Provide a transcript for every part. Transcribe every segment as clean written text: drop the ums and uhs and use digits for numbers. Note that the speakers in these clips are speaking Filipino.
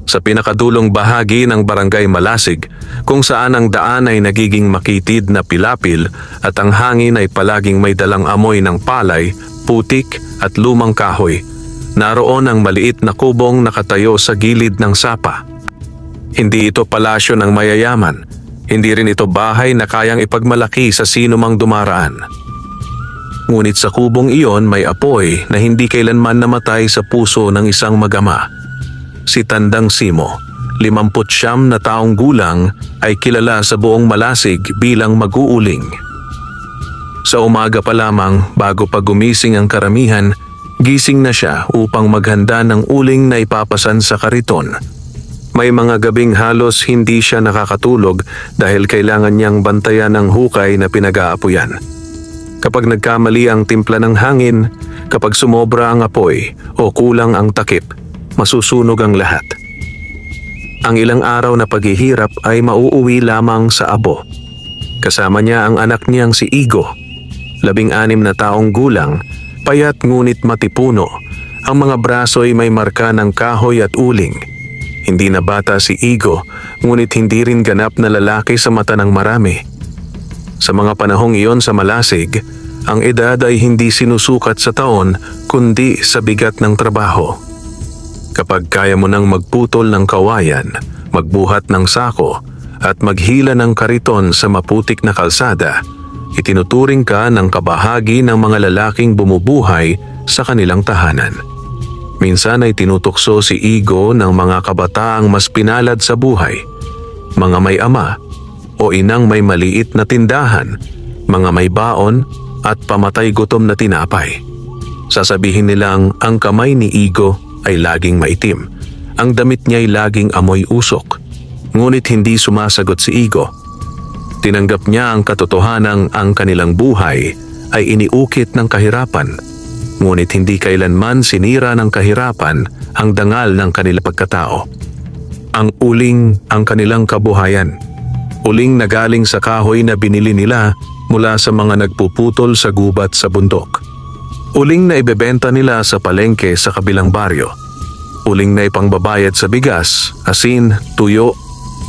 Sa pinakadulong bahagi ng Barangay Malasig, kung saan ang daan ay nagiging makitid na pilapil at ang hangin ay palaging may dalang amoy ng palay, putik at lumang kahoy, naroon ang maliit na kubong nakatayo sa gilid ng sapa. Hindi ito palasyo ng mayayaman, hindi rin ito bahay na kayang ipagmalaki sa sino mang dumaraan. Ngunit sa kubong iyon may apoy na hindi kailanman namatay sa puso ng isang mag-ama. Si Tandang Simo, 59 na taong gulang, ay kilala sa buong Malasig bilang mag-uuling. Sa umaga pa lamang bago pa gumising ang karamihan, gising na siya upang maghanda ng uling na ipapasan sa kariton. May mga gabing halos hindi siya nakakatulog dahil kailangan niyang bantayan ang hukay na pinag-aapuyan. Kapag nagkamali ang timpla ng hangin, kapag sumobra ang apoy o kulang ang takip, masusunog ang lahat. Ang ilang araw na paghihirap ay mauuwi lamang sa abo. Kasama niya ang anak niyang si Igo, 16 na taong gulang, payat ngunit matipuno. Ang mga braso ay may marka ng kahoy at uling. Hindi na bata si Igo, ngunit hindi rin ganap na lalaki sa mata ng marami. Sa mga panahong iyon sa Malasig, ang edad ay hindi sinusukat sa taon kundi sa bigat ng trabaho. Kapag kaya mo nang magputol ng kawayan, magbuhat ng sako, at maghila ng kariton sa maputik na kalsada, itinuturing ka ng kabahagi ng mga lalaking bumubuhay sa kanilang tahanan. Minsan ay tinutukso si Igo ng mga kabataang mas pinalad sa buhay, mga may ama o inang may maliit na tindahan, mga may baon at pamatay gutom na tinapay. Sasabihin nilang ang kamay ni Igo ay laging maitim. Ang damit niya'y laging amoy usok. Ngunit hindi sumasagot si Igo. Tinanggap niya ang katotohanang ang kanilang buhay ay iniukit ng kahirapan. Ngunit hindi kailanman sinira ng kahirapan ang dangal ng kanilang pagkatao. Ang uling ang kanilang kabuhayan. Uling na galing sa kahoy na binili nila mula sa mga nagpuputol sa gubat sa bundok. Uling na ibebenta nila sa palengke sa kabilang baryo. Uling na ipangbabayad sa bigas, asin, tuyo,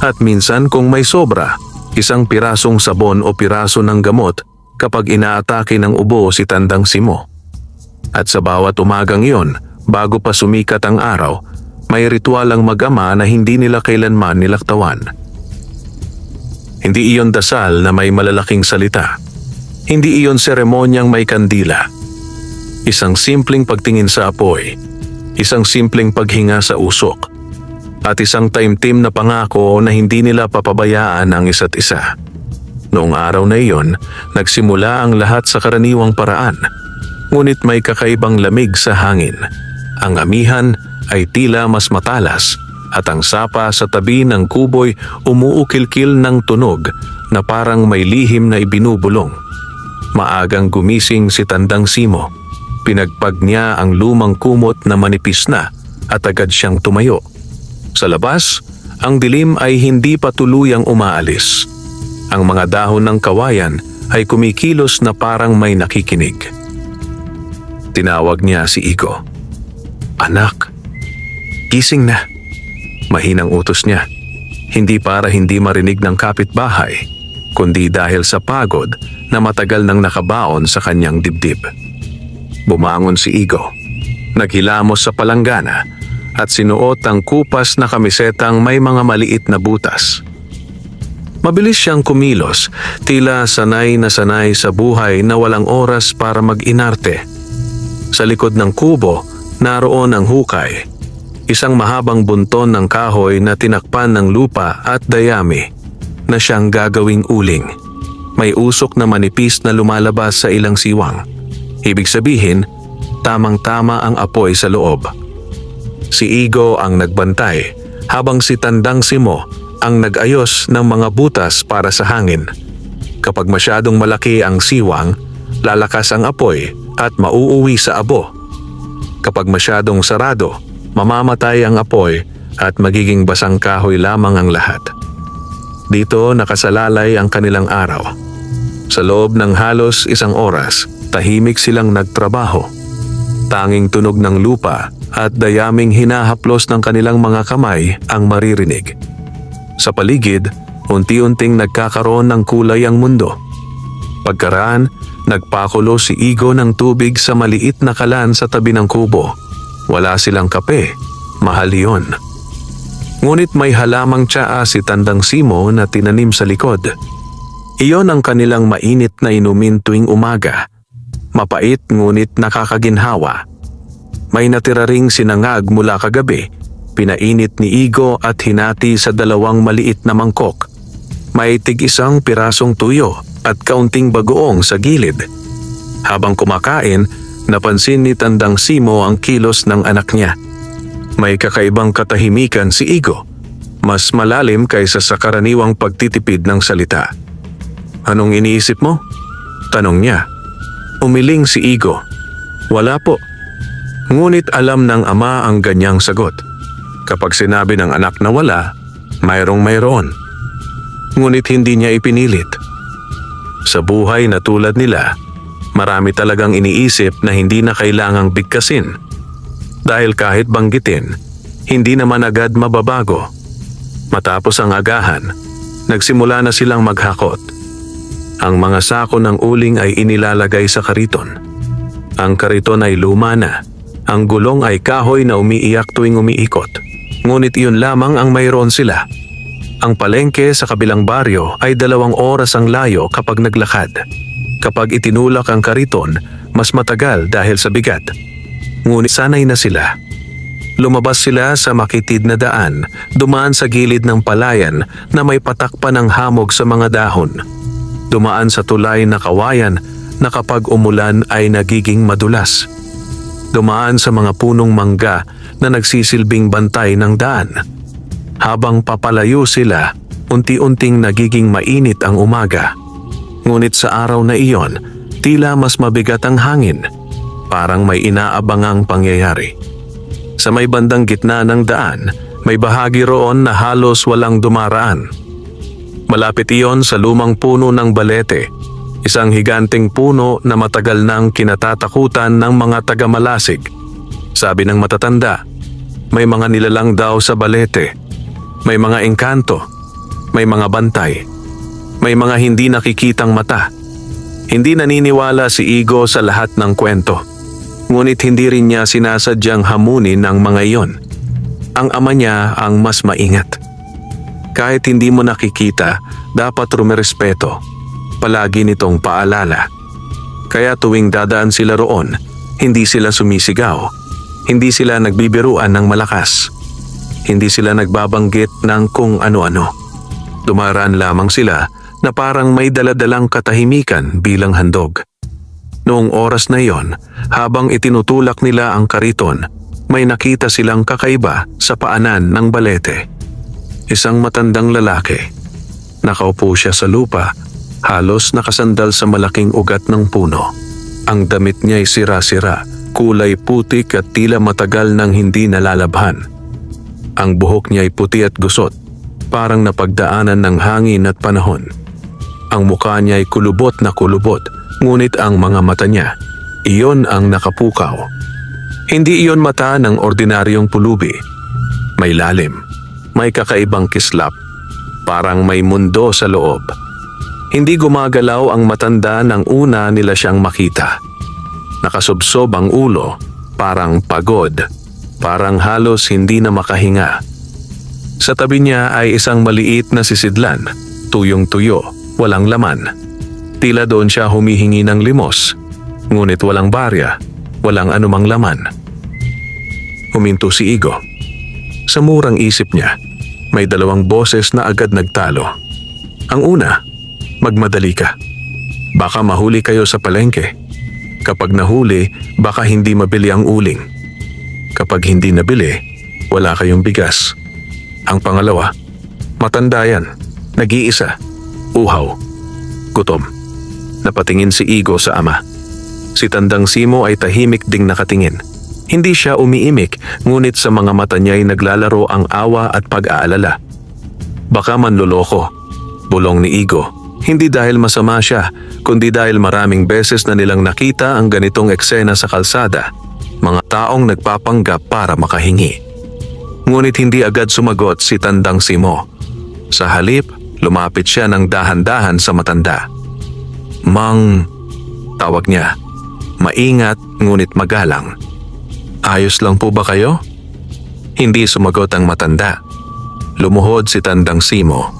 at minsan kung may sobra, isang pirasong sabon o piraso ng gamot kapag inaatake ng ubo si Tandang Simo. At sa bawat umagang iyon, bago pa sumikat ang araw, may ritual ang mag-ama na hindi nila kailanman nilaktawan. Hindi iyon dasal na may malalaking salita. Hindi iyon seremonyang may kandila. Isang simpleng pagtingin sa apoy, isang simpleng paghinga sa usok, at isang taimtim na pangako na hindi nila papabayaan ang isa't isa. Noong araw na iyon, nagsimula ang lahat sa karaniwang paraan, ngunit may kakaibang lamig sa hangin. Ang amihan ay tila mas matalas at ang sapa sa tabi ng kuboy umuukil-kil ng tunog na parang may lihim na ibinubulong. Maagang gumising si Tandang Simo. Pinagpag niya ang lumang kumot na manipis na at agad siyang tumayo. Sa labas, ang dilim ay hindi pa tuluyang umaalis. Ang mga dahon ng kawayan ay kumikilos na parang may nakikinig. Tinawag niya si Igo. "Anak, gising na." Mahinang utos niya. Hindi para hindi marinig ng kapitbahay, kundi dahil sa pagod na matagal nang nakabaon sa kanyang dibdib. Bumangon si Igo. Naghilamos sa palanggana at sinuot ang kupas na kamisetang may mga maliit na butas. Mabilis siyang kumilos, tila sanay na sanay sa buhay na walang oras para mag-inarte. Sa likod ng kubo, naroon ang hukay. Isang mahabang bunton ng kahoy na tinakpan ng lupa at dayami na siyang gagawing uling. May usok na manipis na lumalabas sa ilang siwang. Ibig sabihin, tamang-tama ang apoy sa loob. Si Igo ang nagbantay, habang si Tandang Simo ang nag-ayos ng mga butas para sa hangin. Kapag masyadong malaki ang siwang, lalakas ang apoy at mauuwi sa abo. Kapag masyadong sarado, mamamatay ang apoy at magiging basang kahoy lamang ang lahat. Dito nakasalalay ang kanilang araw. Sa loob ng halos 1 oras, tahimik silang nagtrabaho. Tanging tunog ng lupa at dayaming hinahaplos ng kanilang mga kamay ang maririnig. Sa paligid, unti-unting nagkakaroon ng kulay ang mundo. Pagkaraan, nagpakulo si Igo ng tubig sa maliit na kalan sa tabi ng kubo. Wala silang kape, mahal yun. Ngunit may halamang tsaa si Tandang Simo na tinanim sa likod. Iyon ang kanilang mainit na inumin tuwing umaga. Mapait ngunit nakakaginhawa. May natira ring sinangag mula kagabi. Pinainit ni Igo at hinati sa 2 maliit na mangkok. May tig-1 pirasong tuyo at kaunting bagoong sa gilid. Habang kumakain, napansin ni Tandang Simo ang kilos ng anak niya. May kakaibang katahimikan si Igo. Mas malalim kaysa sa karaniwang pagtitipid ng salita. "Anong iniisip mo?" tanong niya. Umiling si Igo. "Wala po." Ngunit alam ng ama ang ganyang sagot. Kapag sinabi ng anak na wala, mayroon. Ngunit hindi niya ipinilit. Sa buhay na tulad nila, marami talagang iniisip na hindi na kailangang bigkasin. Dahil kahit banggitin, hindi naman agad mababago. Matapos ang agahan, nagsimula na silang maghakot. Ang mga sako ng uling ay inilalagay sa kariton. Ang kariton ay luma na. Ang gulong ay kahoy na umiiyak tuwing umiikot. Ngunit iyon lamang ang mayroon sila. Ang palengke sa kabilang baryo ay 2 oras ang layo kapag naglakad. Kapag itinulak ang kariton, mas matagal dahil sa bigat. Ngunit sanay na sila. Lumabas sila sa makitid na daan, dumaan sa gilid ng palayan na may patak pa ng hamog sa mga dahon. Dumaan sa tulay na kawayan na kapag umulan ay nagiging madulas. Dumaan sa mga punong mangga na nagsisilbing bantay ng daan. Habang papalayo sila, unti-unting nagiging mainit ang umaga. Ngunit sa araw na iyon, tila mas mabigat ang hangin. Parang may inaabangang pangyayari. Sa may bandang gitna ng daan, may bahagi roon na halos walang dumaraan. Malapit iyon sa lumang puno ng balete, isang higanteng puno na matagal nang kinatatakutan ng mga taga-Malasig. Sabi ng matatanda, may mga nilalang daw sa balete, may mga engkanto, may mga bantay, may mga hindi nakikitang mata. Hindi naniniwala si Igo sa lahat ng kwento. Ngunit hindi rin niya sinasadyang hamunin ang mga iyon. Ang ama niya ang mas maingat. Kahit hindi mo nakikita, dapat rumerespeto. Palagi nitong paalala. Kaya tuwing dadaan sila roon, hindi sila sumisigaw. Hindi sila nagbibiruan ng malakas. Hindi sila nagbabanggit ng kung ano-ano. Dumaraan lamang sila na parang may daladalang katahimikan bilang handog. Noong oras na iyon, habang itinutulak nila ang kariton, may nakita silang kakaiba sa paanan ng balete. Isang matandang lalaki. Nakaupo siya sa lupa, halos nakasandal sa malaking ugat ng puno. Ang damit niya ay sira-sira, kulay putik at tila matagal nang hindi nalalabhan. Ang buhok niya ay puti at gusot, parang napagdaanan ng hangin at panahon. Ang mukha niya ay kulubot na kulubot, ngunit ang mga mata niya, iyon ang nakapukaw. Hindi iyon mata ng ordinaryong pulubi. May lalim. May kakaibang kislap, parang may mundo sa loob. Hindi gumagalaw ang matanda nang una nila siyang makita. Nakasubsob ang ulo, parang pagod, parang halos hindi na makahinga. Sa tabi niya ay isang maliit na sisidlan, tuyong-tuyo, walang laman. Tila doon siya humihingi ng limos, ngunit walang barya, walang anumang laman. Huminto si Igo. Sa murang isip niya, may 2 boses na agad nagtalo. Ang una, magmadali ka. Baka mahuli kayo sa palengke. Kapag nahuli, baka hindi mabili ang uling. Kapag hindi nabili, wala kayong bigas. Ang pangalawa, matanda yan, nag-iisa, uhaw, gutom. Napatingin si Igo sa ama. Si Tandang Simo ay tahimik ding nakatingin. Hindi siya umiimik, ngunit sa mga mata niya ay naglalaro ang awa at pag-aalala. Baka manloloko, bulong ni Igo. Hindi dahil masama siya, kundi dahil maraming beses na nilang nakita ang ganitong eksena sa kalsada. mga taong nagpapanggap para makahingi. Ngunit hindi agad sumagot si Tandang Simo. Sa halip, lumapit siya ng dahan-dahan sa matanda. "Mang," tawag niya, maingat ngunit magalang. "Ayos lang po ba kayo?" Hindi sumagot ang matanda. Lumuhod si Tandang Simo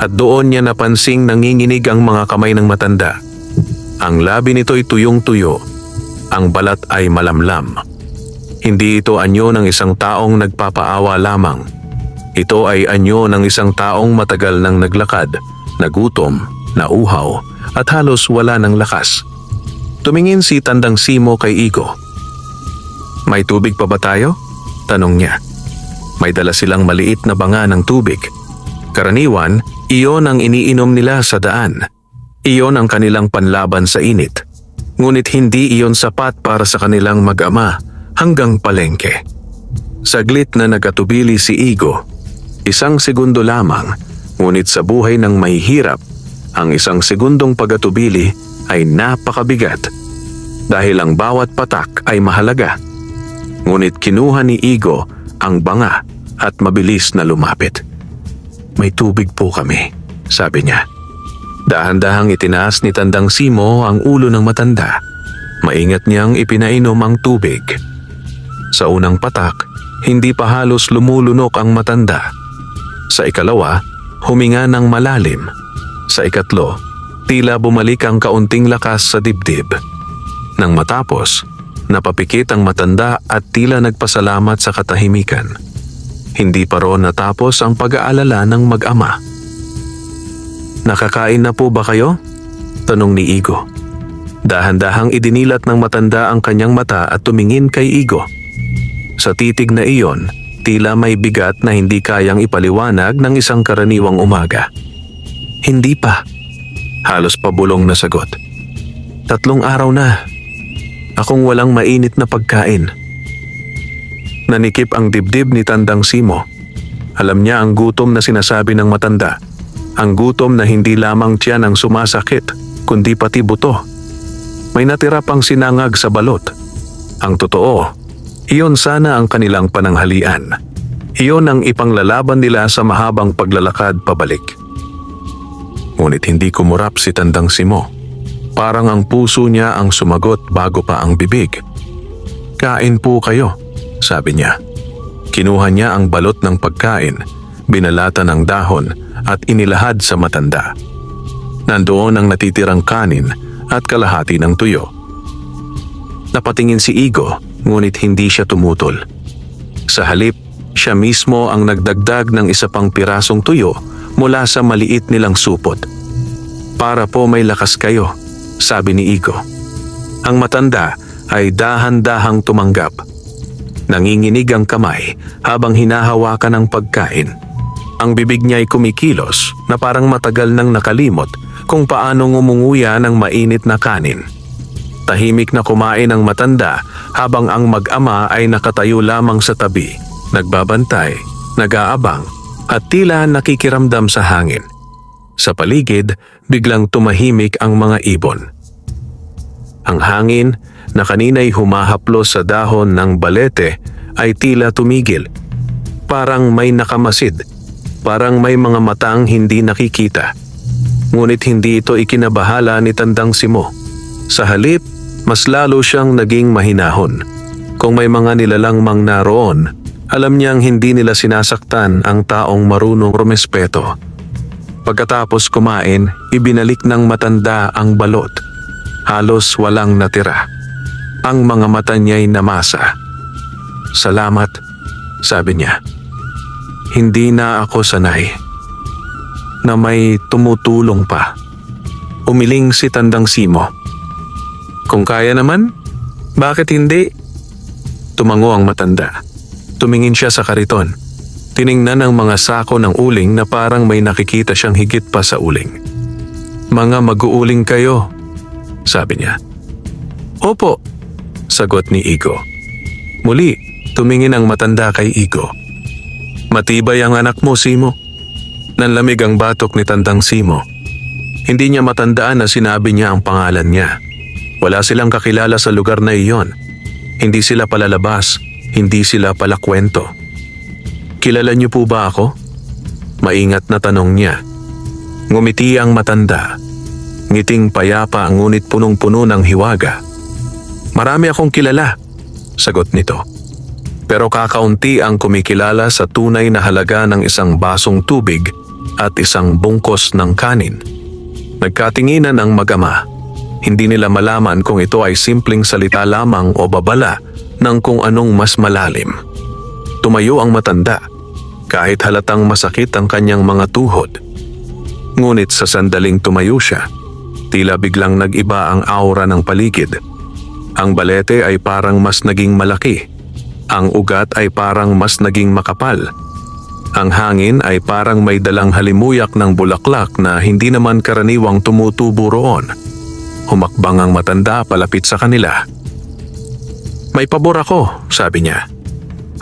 at doon niya napansing nanginginig ang mga kamay ng matanda. Ang labi nito'y tuyong-tuyo, ang balat ay malamlam. Hindi ito anyo ng isang taong nagpapaawa lamang. Ito ay anyo ng isang taong matagal nang naglakad, nagutom, nauhaw at halos wala ng lakas. Tumingin si Tandang Simo kay Igo. "May tubig pa ba tayo?" tanong niya. May dala silang maliit na banga ng tubig. Karaniwan, iyon ang iniinom nila sa daan. Iyon ang kanilang panlaban sa init. Ngunit hindi iyon sapat para sa kanilang mag-ama hanggang palengke. Saglit na nagatubili si Igo. 1 segundo lamang, ngunit sa buhay ng mahihirap, ang 1 segundong pagatubili ay napakabigat. Dahil ang bawat patak ay mahalaga. Ngunit kinuha ni Igo ang banga at mabilis na lumapit. "May tubig po kami," sabi niya. Dahan-dahang itinaas ni Tandang Simo ang ulo ng matanda. Maingat niyang ipinainom ang tubig. Sa unang patak, hindi pa halos lumulunok ang matanda. Sa ikalawa, huminga ng malalim. Sa ikatlo, tila bumalik ang kaunting lakas sa dibdib. Nang matapos, napapikit ang matanda at tila nagpasalamat sa katahimikan. Hindi pa roon natapos ang pag-aalala ng mag-ama. "Nakakain na po ba kayo?" tanong ni Igo. Dahan-dahang idinilat ng matanda ang kanyang mata at tumingin kay Igo. Sa titig na iyon, tila may bigat na hindi kayang ipaliwanag ng isang karaniwang umaga. "Hindi pa." Halos pabulong na sagot. 3 araw na. Akong walang mainit na pagkain." Nanikip ang dibdib ni Tandang Simo. Alam niya ang gutom na sinasabi ng matanda. Ang gutom na hindi lamang tiyan ang sumasakit, kundi pati buto. May natira pang sinangag sa balot. Ang totoo, iyon sana ang kanilang pananghalian. Iyon ang ipanglalaban nila sa mahabang paglalakad pabalik. Ngunit hindi kumurap si Tandang Simo. Parang ang puso niya ang sumagot bago pa ang bibig. "Kain po kayo," sabi niya. Kinuha niya ang balot ng pagkain, binalatan ng dahon at inilahad sa matanda. Nandoon ang natitirang kanin at kalahati ng tuyo. Napatingin si Igo, ngunit hindi siya tumutol. Sa halip, siya mismo ang nagdagdag ng isa pang pirasong tuyo mula sa maliit nilang supot. "Para po may lakas kayo," sabi ni Igo. Ang matanda ay dahan-dahang tumanggap. Nanginginig ang kamay habang hinahawakan ang pagkain. Ang bibig niya ay kumikilos na parang matagal nang nakalimot kung paano ngumunguya ng mainit na kanin. Tahimik na kumain ang matanda habang ang mag-ama ay nakatayo lamang sa tabi, nagbabantay, nag-aabang at tila nakikiramdam sa hangin. Sa paligid, biglang tumahimik ang mga ibon. Ang hangin na kanina'y humahaplos sa dahon ng balete ay tila tumigil. Parang may nakamasid, parang may mga matang hindi nakikita. Ngunit hindi ito ikinabahala ni Tandang Simo. Sa halip, mas lalo siyang naging mahinahon. Kung may mga nilalang mang naroon, alam niyang hindi nila sinasaktan ang taong marunong rumespeto. Pagkatapos kumain, ibinalik ng matanda ang balot. Halos walang natira. Ang mga mata niya'y namasa. "Salamat," sabi niya. "Hindi na ako sanay na may tumutulong pa." Umiling si Tandang Simo. "Kung kaya naman, bakit hindi?" Tumango ang matanda. Tumingin siya sa kariton. Tiningnan ang mga sako ng uling na parang may nakikita siyang higit pa sa uling. "Mga mag-uuling kayo," sabi niya. "Opo," sagot ni Igo. Muli, tumingin ang matanda kay Igo. "Matibay ang anak mo, Simo." Nanlamig ang batok ni Tandang Simo. Hindi niya matandaan na sinabi niya ang pangalan niya. Wala silang kakilala sa lugar na iyon. Hindi sila palalabas, hindi sila palakwento. Kilala niyo po ba ako? Maingat na tanong niya. Ngumiti ang matanda. Ngiting payapa ngunit punong-puno ng hiwaga. Marami akong kilala, sagot nito. Pero kakaunti ang kumikilala sa tunay na halaga ng isang basong tubig at isang bungkos ng kanin. Nagkatinginan ang mag-ama. Hindi nila malaman kung ito ay simpleng salita lamang o babala ng kung anong mas malalim. Tumayo ang matanda, kahit halatang masakit ang kanyang mga tuhod. Ngunit sa sandaling tumayo siya, tila biglang nag-iba ang aura ng paligid. Ang balete ay parang mas naging malaki. Ang ugat ay parang mas naging makapal. Ang hangin ay parang may dalang halimuyak ng bulaklak na hindi naman karaniwang tumutubo roon. Humakbang ang matanda palapit sa kanila. May pabor ako, sabi niya.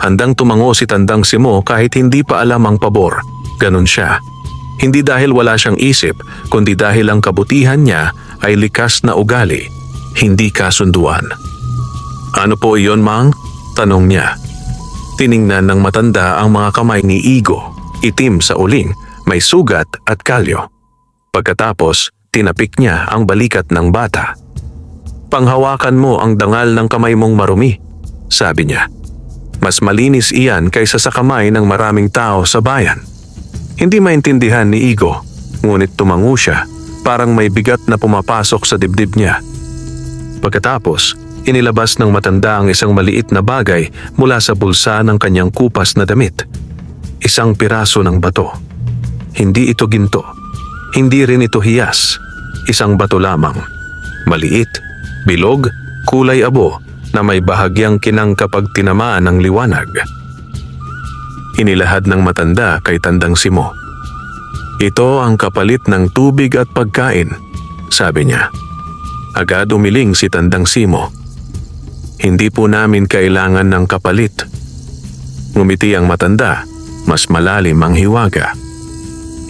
Handang tumango si Tandang Simo kahit hindi pa alam ang pabor. Ganon siya. Hindi dahil wala siyang isip, kundi dahil ang kabutihan niya ay likas na ugali, hindi kasunduan. Ano po iyon, Mang? Tanong niya. Tiningnan ng matanda ang mga kamay ni Igo, itim sa uling, may sugat at kalyo. Pagkatapos, tinapik niya ang balikat ng bata. Panghawakan mo ang dangal ng kamay mong marumi, sabi niya. Mas malinis iyan kaysa sa kamay ng maraming tao sa bayan. Hindi maintindihan ni Igo, ngunit tumango siya, parang may bigat na pumapasok sa dibdib niya. Pagkatapos, inilabas ng matanda ang isang maliit na bagay mula sa bulsa ng kanyang kupas na damit. Isang piraso ng bato. Hindi ito ginto. Hindi rin ito hiyas. Isang bato lamang. Maliit, bilog, kulay abo na may bahagyang kinang kapag tinamaan ng liwanag. Inilahad ng matanda kay Tandang Simo. Ito ang kapalit ng tubig at pagkain, sabi niya. Agad umiling si Tandang Simo. Hindi po namin kailangan ng kapalit. Ngumiti ang matanda, mas malalim ang hiwaga.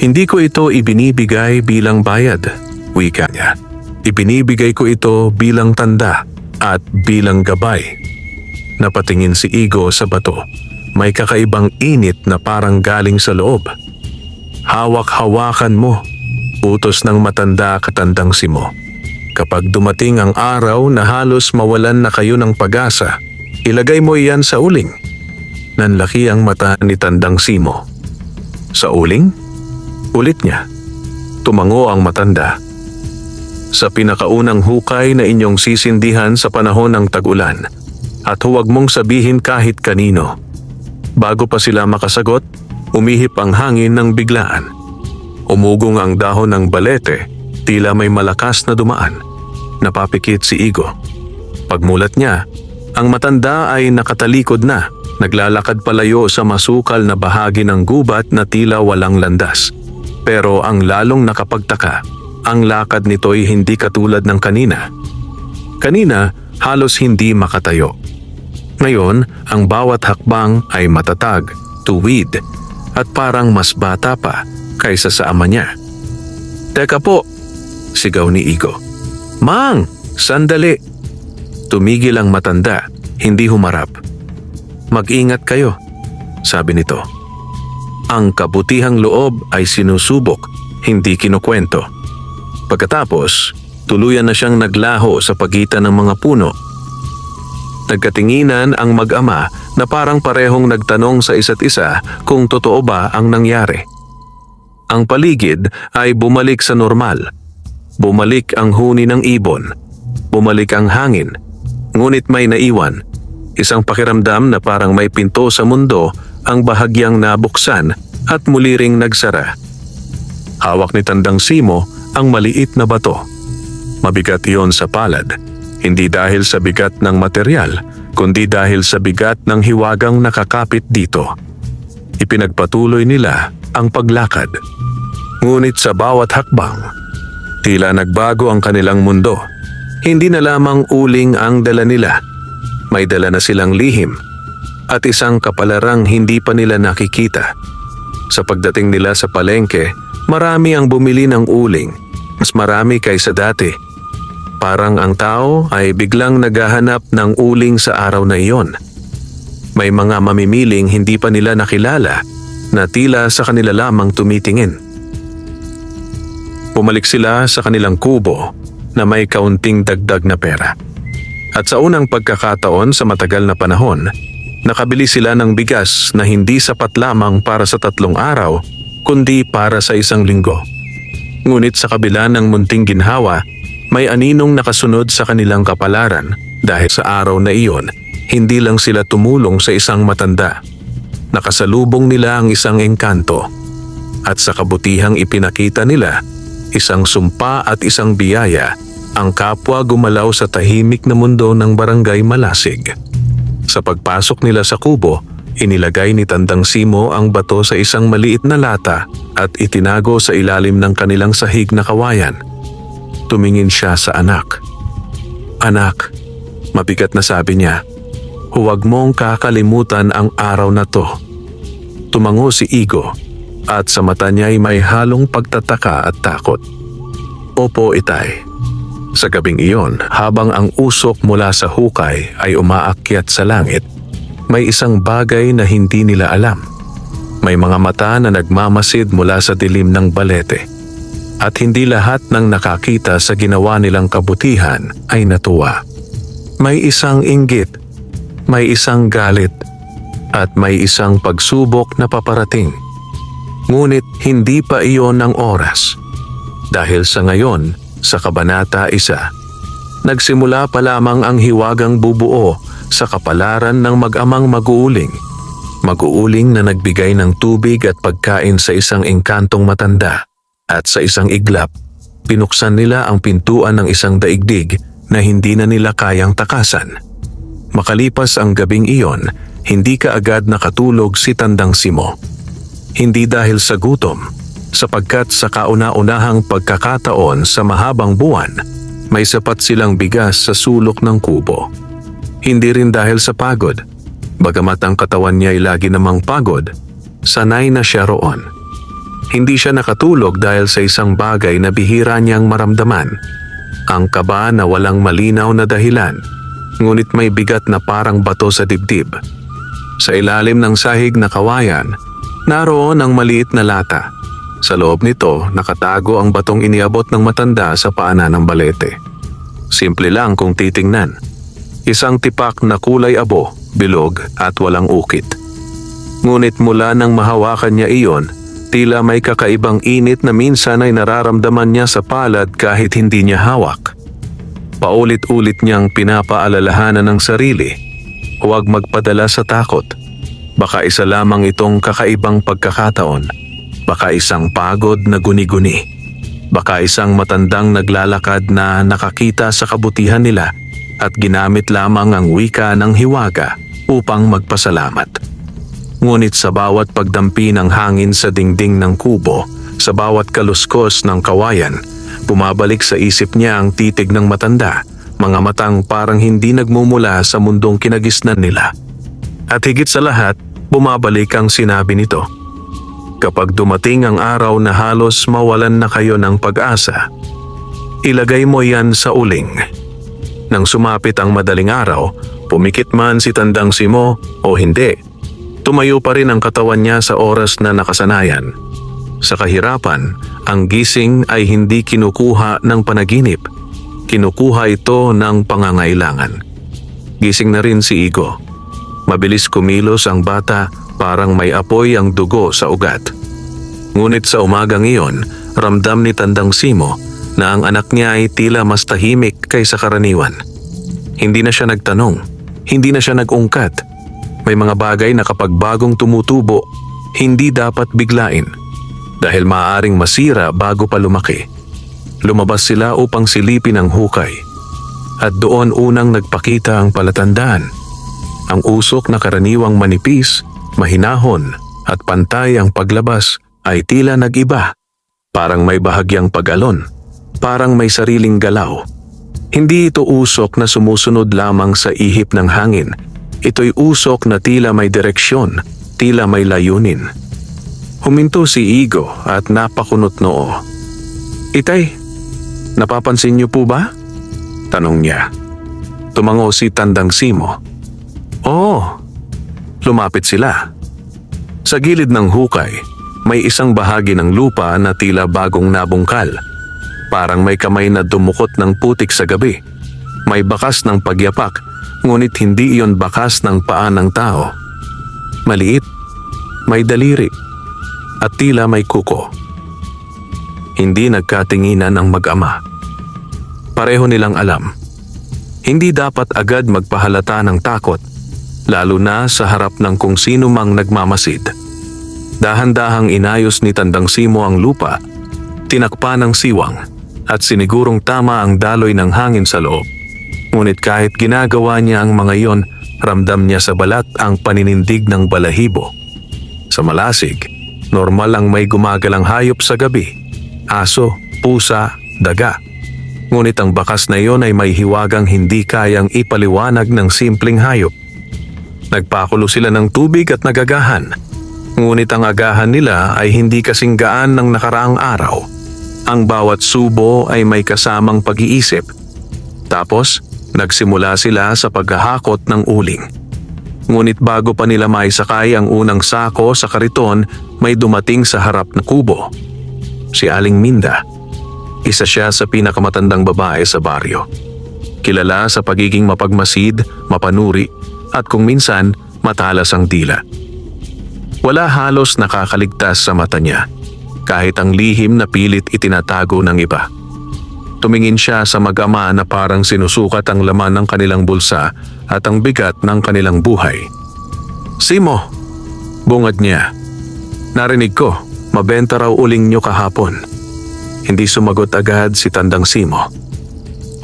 Hindi ko ito ibinibigay bilang bayad, wika niya. Ibinibigay ko ito bilang tanda at bilang gabay. Napatingin si Igo sa bato. May kakaibang init na parang galing sa loob. Hawak-hawakan mo, utos ng matanda kay Tandang Simo. Kapag dumating ang araw na halos mawalan na kayo ng pag-asa, ilagay mo iyan sa uling. Nanlaki ang mata ni Tandang Simo. Sa uling? Ulit niya. Tumango ang matanda. Sa pinakaunang hukay na inyong sisindihan sa panahon ng tag-ulan, at huwag mong sabihin kahit kanino. Bago pa sila makasagot, umihip ang hangin ng biglaan. Umugong ang dahon ng balete, tila may malakas na dumaan. Napapikit si Igo. Pagmulat niya, ang matanda ay nakatalikod na, naglalakad palayo sa masukal na bahagi ng gubat na tila walang landas. Pero ang lalong nakapagtaka, ang lakad nito'y hindi katulad ng kanina. Kanina, halos hindi makatayo. Ngayon, ang bawat hakbang ay matatag, tuwid, at parang mas bata pa kaysa sa ama niya. Teka po, sigaw ni Igo. Mang, sandali. Tumigil ang matanda, hindi humarap. Mag-ingat kayo, sabi nito. Ang kabutihang loob ay sinusubok, hindi kinukwento. Pagkatapos, tuluyan na siyang naglaho sa pagitan ng mga puno. Nagkatinginan ang mag-ama na parang parehong nagtanong sa isa't isa kung totoo ba ang nangyari. Ang paligid ay bumalik sa normal. Bumalik ang huni ng ibon. Bumalik ang hangin. Ngunit may naiwan. Isang pakiramdam na parang may pinto sa mundo ang bahagyang nabuksan at muli ring nagsara. Hawak ni Tandang Simo ang maliit na bato. Mabigat iyon sa palad. Hindi dahil sa bigat ng material, kundi dahil sa bigat ng hiwagang nakakapit dito. Ipinagpatuloy nila ang paglakad. Ngunit sa bawat hakbang, tila nagbago ang kanilang mundo. Hindi na lamang uling ang dala nila. May dala na silang lihim at isang kapalarang hindi pa nila nakikita. Sa pagdating nila sa palengke, marami ang bumili ng uling. Mas marami kaysa dati. Parang ang tao ay biglang naghahanap ng uling sa araw na iyon. May mga mamimiling hindi pa nila nakilala na tila sa kanila lamang tumitingin. Bumalik sila sa kanilang kubo na may kaunting dagdag na pera. At sa unang pagkakataon sa matagal na panahon, nakabili sila ng bigas na hindi sapat lamang para sa 3 araw, kundi para sa 1 linggo. Ngunit sa kabila ng munting ginhawa, may aninong nakasunod sa kanilang kapalaran dahil sa araw na iyon, hindi lang sila tumulong sa isang matanda. Nakasalubong nila ang isang engkanto. At sa kabutihang ipinakita nila, isang sumpa at isang biyaya, ang kapwa gumalaw sa tahimik na mundo ng Barangay Malasig. Sa pagpasok nila sa kubo, inilagay ni Tandang Simo ang bato sa isang maliit na lata at itinago sa ilalim ng kanilang sahig na kawayan. Tumingin siya sa anak. "Anak," mabigat na sabi niya, "huwag mong kakalimutan ang araw na to." Tumango si Igo at sa mata niya'y may halong pagtataka at takot. "Opo, itay." Sa gabing iyon, habang ang usok mula sa hukay ay umaakyat sa langit, may isang bagay na hindi nila alam. May mga mata na nagmamasid mula sa dilim ng balete. At hindi lahat ng nakakita sa ginawa nilang kabutihan ay natuwa. May isang inggit, may isang galit, at may isang pagsubok na paparating. Ngunit hindi pa iyon ang oras. Dahil sa ngayon, sa Kabanata 1, nagsimula pa lamang ang hiwagang bubuo sa kapalaran ng mag-amang mag-uuling. Mag-uuling na nagbigay ng tubig at pagkain sa isang engkantong matanda. At sa isang iglap, pinuksan nila ang pintuan ng isang daigdig na hindi na nila kayang takasan. Makalipas ang gabing iyon, hindi kaagad nakatulog si Tandang Simo. Hindi dahil sa gutom, sapagkat sa kauna-unahang pagkakataon sa mahabang buwan, may sapat silang bigas sa sulok ng kubo. Hindi rin dahil sa pagod, bagamat ang katawan niya ay lagi namang pagod, sanay na siya roon. Hindi siya nakatulog dahil sa isang bagay na bihira niyang maramdaman, ang kaba na walang malinaw na dahilan, ngunit may bigat na parang bato sa dibdib. Sa ilalim ng sahig na kawayan, naroon ang maliit na lata. Sa loob nito, nakatago ang batong iniabot ng matanda sa paanan ng balete. Simple lang kung titingnan. Isang tipak na kulay abo, bilog at walang ukit. Ngunit mula nang mahawakan niya iyon, tila may kakaibang init na minsan ay nararamdaman niya sa palad kahit hindi niya hawak. Paulit-ulit niyang pinapaalalahanan ng sarili, huwag magpadala sa takot. Baka isa lamang itong kakaibang pagkakataon. Baka isang pagod na guni-guni. Baka isang matandang naglalakad na nakakita sa kabutihan nila at ginamit lamang ang wika ng hiwaga upang magpasalamat. Ngunit sa bawat pagdampi ng hangin sa dingding ng kubo, sa bawat kaluskos ng kawayan, bumabalik sa isip niya ang titig ng matanda, mga matang parang hindi nagmumula sa mundong kinagisnan nila. At higit sa lahat, bumabalik ang sinabi nito. Kapag dumating ang araw na halos mawalan na kayo ng pag-asa, ilagay mo yan sa uling. Nang sumapit ang madaling araw, pumikit man si Tandang Simo o hindi, tumayo pa rin ang katawan niya sa oras na nakasanayan. Sa kahirapan, ang gising ay hindi kinukuha ng panaginip. Kinukuha ito ng pangangailangan. Gising na rin si Igo. Mabilis kumilos ang bata, parang may apoy ang dugo sa ugat. Ngunit sa umagang iyon, ramdam ni Tandang Simo na ang anak niya ay tila mas tahimik kaysa karaniwan. Hindi na siya nagtanong, hindi na siya nag-ungkat. May mga bagay na kapag bagong tumutubo, hindi dapat biglain. Dahil maaaring masira bago pa lumaki. Lumabas sila upang silipin ang hukay. At doon unang nagpakita ang palatandaan. Ang usok na karaniwang manipis, mahinahon at pantay ang paglabas ay tila nag-iba. Parang may bahagyang pag-alon, parang may sariling galaw. Hindi ito usok na sumusunod lamang sa ihip ng hangin. Ito'y usok na tila may direksyon, tila may layunin. Huminto si Igo at napakunot noo. "Itay, napapansin niyo po ba?" Tanong niya. Tumango si Tandang Simo. Oo. Lumapit sila. Sa gilid ng hukay, may isang bahagi ng lupa na tila bagong nabungkal. Parang may kamay na dumukot ng putik sa gabi. May bakas ng pagyapak, ngunit hindi iyon bakas ng paa ng tao. Maliit, may daliri, at tila may kuko. Hindi nagkatinginan ang mag-ama. Pareho nilang alam. Hindi dapat agad magpahalata ng takot, lalo na sa harap ng kung sino mang nagmamasid. Dahan-dahang inayos ni Tandang Simo ang lupa, tinakpa ng siwang, at sinigurong tama ang daloy ng hangin sa loob. Ngunit kahit ginagawa niya ang mga iyon, ramdam niya sa balat ang paninindig ng balahibo. Sa Malasig, normal ang may gumagalang hayop sa gabi. Aso, pusa, daga. Ngunit ang bakas na iyon ay may hiwagang hindi kayang ipaliwanag ng simpleng hayop. Nagpakulo sila ng tubig at nagagahan. Ngunit ang agahan nila ay hindi kasing gaan ng nakaraang araw. Ang bawat subo ay may kasamang pag-iisip. Tapos, nagsimula sila sa paghahakot ng uling. Ngunit bago pa nila maisakay ang unang sako sa kariton, may dumating sa harap na kubo. Si Aling Minda. Isa siya sa pinakamatandang babae sa baryo. Kilala sa pagiging mapagmasid, mapanuri, at kung minsan matalas ang dila. Wala halos nakakaligtas sa mata niya, kahit ang lihim na pilit itinatago ng iba. Tumingin siya sa mag-ama na parang sinusukat ang laman ng kanilang bulsa at ang bigat ng kanilang buhay. Simo, bungad niya. Narinig ko, mabenta raw uling niyo kahapon. Hindi sumagot agad si Tandang Simo.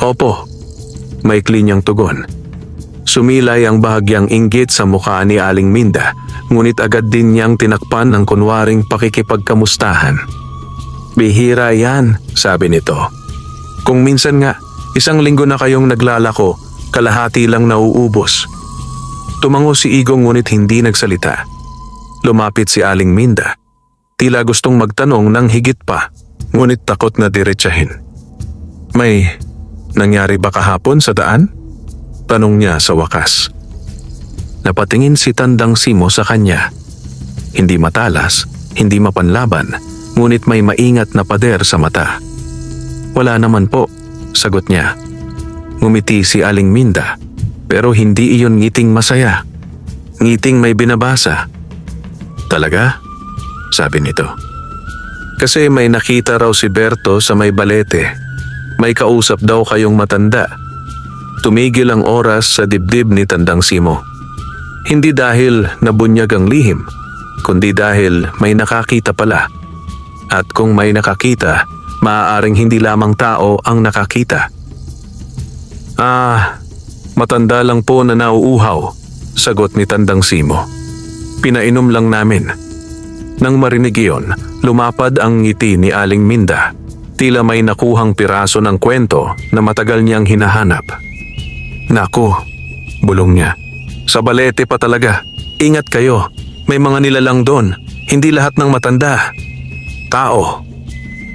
Opo, maikli niyang tugon. Sumilay ang bahagyang inggit sa mukha ni Aling Minda, ngunit agad din niyang tinakpan ng kunwaring pakikipagkamustahan. Bihira yan, sabi nito. Kung minsan nga, 1 linggo na kayong naglalako, kalahati lang nauubos. Tumango si Igong ngunit hindi nagsalita. Lumapit si Aling Minda. Tila gustong magtanong ng higit pa, ngunit takot na diretsahin. May nangyari ba kahapon sa daan? Tanong niya sa wakas. Napatingin si Tandang Simo sa kanya. Hindi matalas, hindi mapanlaban, ngunit may maingat na pader sa mata. Wala naman po, sagot niya. Ngumiti si Aling Minda, pero hindi iyon ngiting masaya. Ngiting may binabasa. Talaga? Sabi nito. Kasi may nakita raw si Berto sa may balete. May kausap daw kayong matanda. Tumigil ang oras sa dibdib ni Tandang Simo. Hindi dahil nabunyag ang lihim, kundi dahil may nakakita pala. At kung may nakakita, maaaring hindi lamang tao ang nakakita. Matanda lang po na nauuhaw, sagot ni Tandang Simo. Pinainom lang namin. Nang marinig iyon, lumapad ang ngiti ni Aling Minda. Tila may nakuhang piraso ng kwento na matagal niyang hinahanap. Naku, bulong niya. Sa balete pa talaga. Ingat kayo, may mga nilalang doon. Hindi lahat ng matanda. Tao.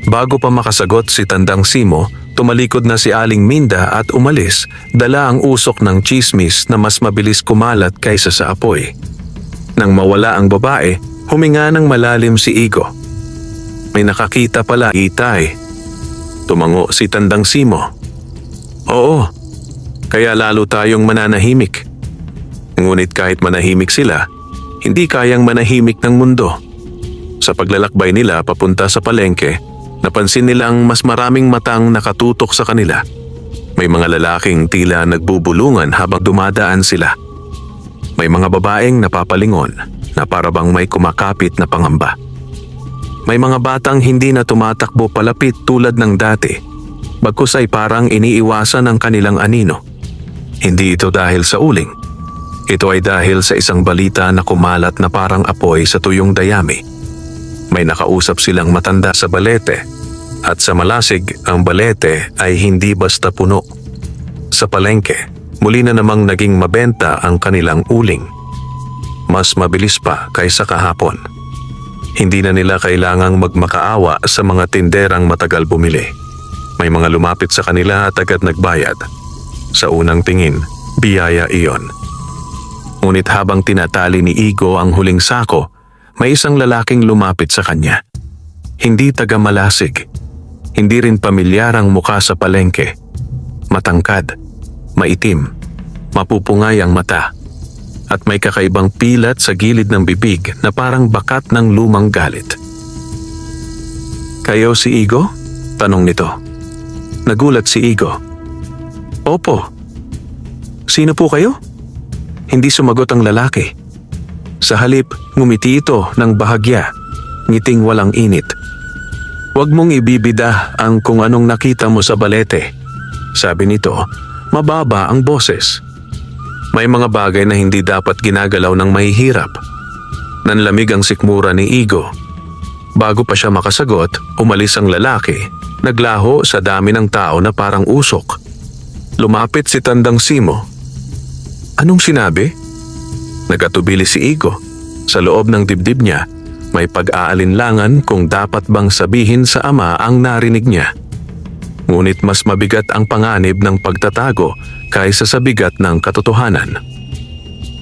Bago pa makasagot si Tandang Simo, tumalikod na si Aling Minda at umalis, dala ang usok ng tsismis na mas mabilis kumalat kaysa sa apoy. Nang mawala ang babae, huminga ng malalim si Igo. May nakakita pala, Itay. Tumango si Tandang Simo. Oo, kaya lalo tayong mananahimik. Ngunit kahit manahimik sila, hindi kayang manahimik ng mundo. Sa paglalakbay nila papunta sa palengke, napansin nilang mas maraming matang nakatutok sa kanila. May mga lalaking tila nagbubulungan habang dumadaan sila. May mga babaeng napapalingon na parabang may kumakapit na pangamba. May mga batang hindi na tumatakbo palapit tulad ng dati, bagkus ay parang iniiwasan ang kanilang anino. Hindi ito dahil sa uling. Ito ay dahil sa isang balita na kumalat na parang apoy sa tuyong dayami. May nakausap silang matanda sa balete. At sa Malasig, ang balete ay hindi basta puno. Sa palengke, muli na namang naging mabenta ang kanilang uling. Mas mabilis pa kaysa kahapon. Hindi na nila kailangang magmakaawa sa mga tinderang matagal bumili. May mga lumapit sa kanila at agad nagbayad. Sa unang tingin, biyaya iyon. Ngunit habang tinatali ni Igo ang huling sako, may isang lalaking lumapit sa kanya. Hindi taga-Malasig. Hindi rin pamilyar ang mukha sa palengke. Matangkad, maitim, mapupungay ang mata, at may kakaibang pilat sa gilid ng bibig na parang bakat ng lumang galit. "Kayo si Igo?" tanong nito. Nagulat si Igo. "Opo." "Sino po kayo?" Hindi sumagot ang lalaki. Sa halip, ngumiti ito ng bahagya, ngiting walang init. "Huwag mong ibibida ang kung anong nakita mo sa balete," sabi nito, mababa ang boses. "May mga bagay na hindi dapat ginagalaw ng mahihirap." Nanlamig ang sikmura ni Igo. Bago pa siya makasagot, umalis ang lalaki, naglaho sa dami ng tao na parang usok. Lumapit si Tandang Simo. "Anong sinabi?" Nagatubili si Igo. Sa loob ng dibdib niya, may pag-aalinlangan kung dapat bang sabihin sa ama ang narinig niya. Ngunit mas mabigat ang panganib ng pagtatago kaysa sa bigat ng katotohanan.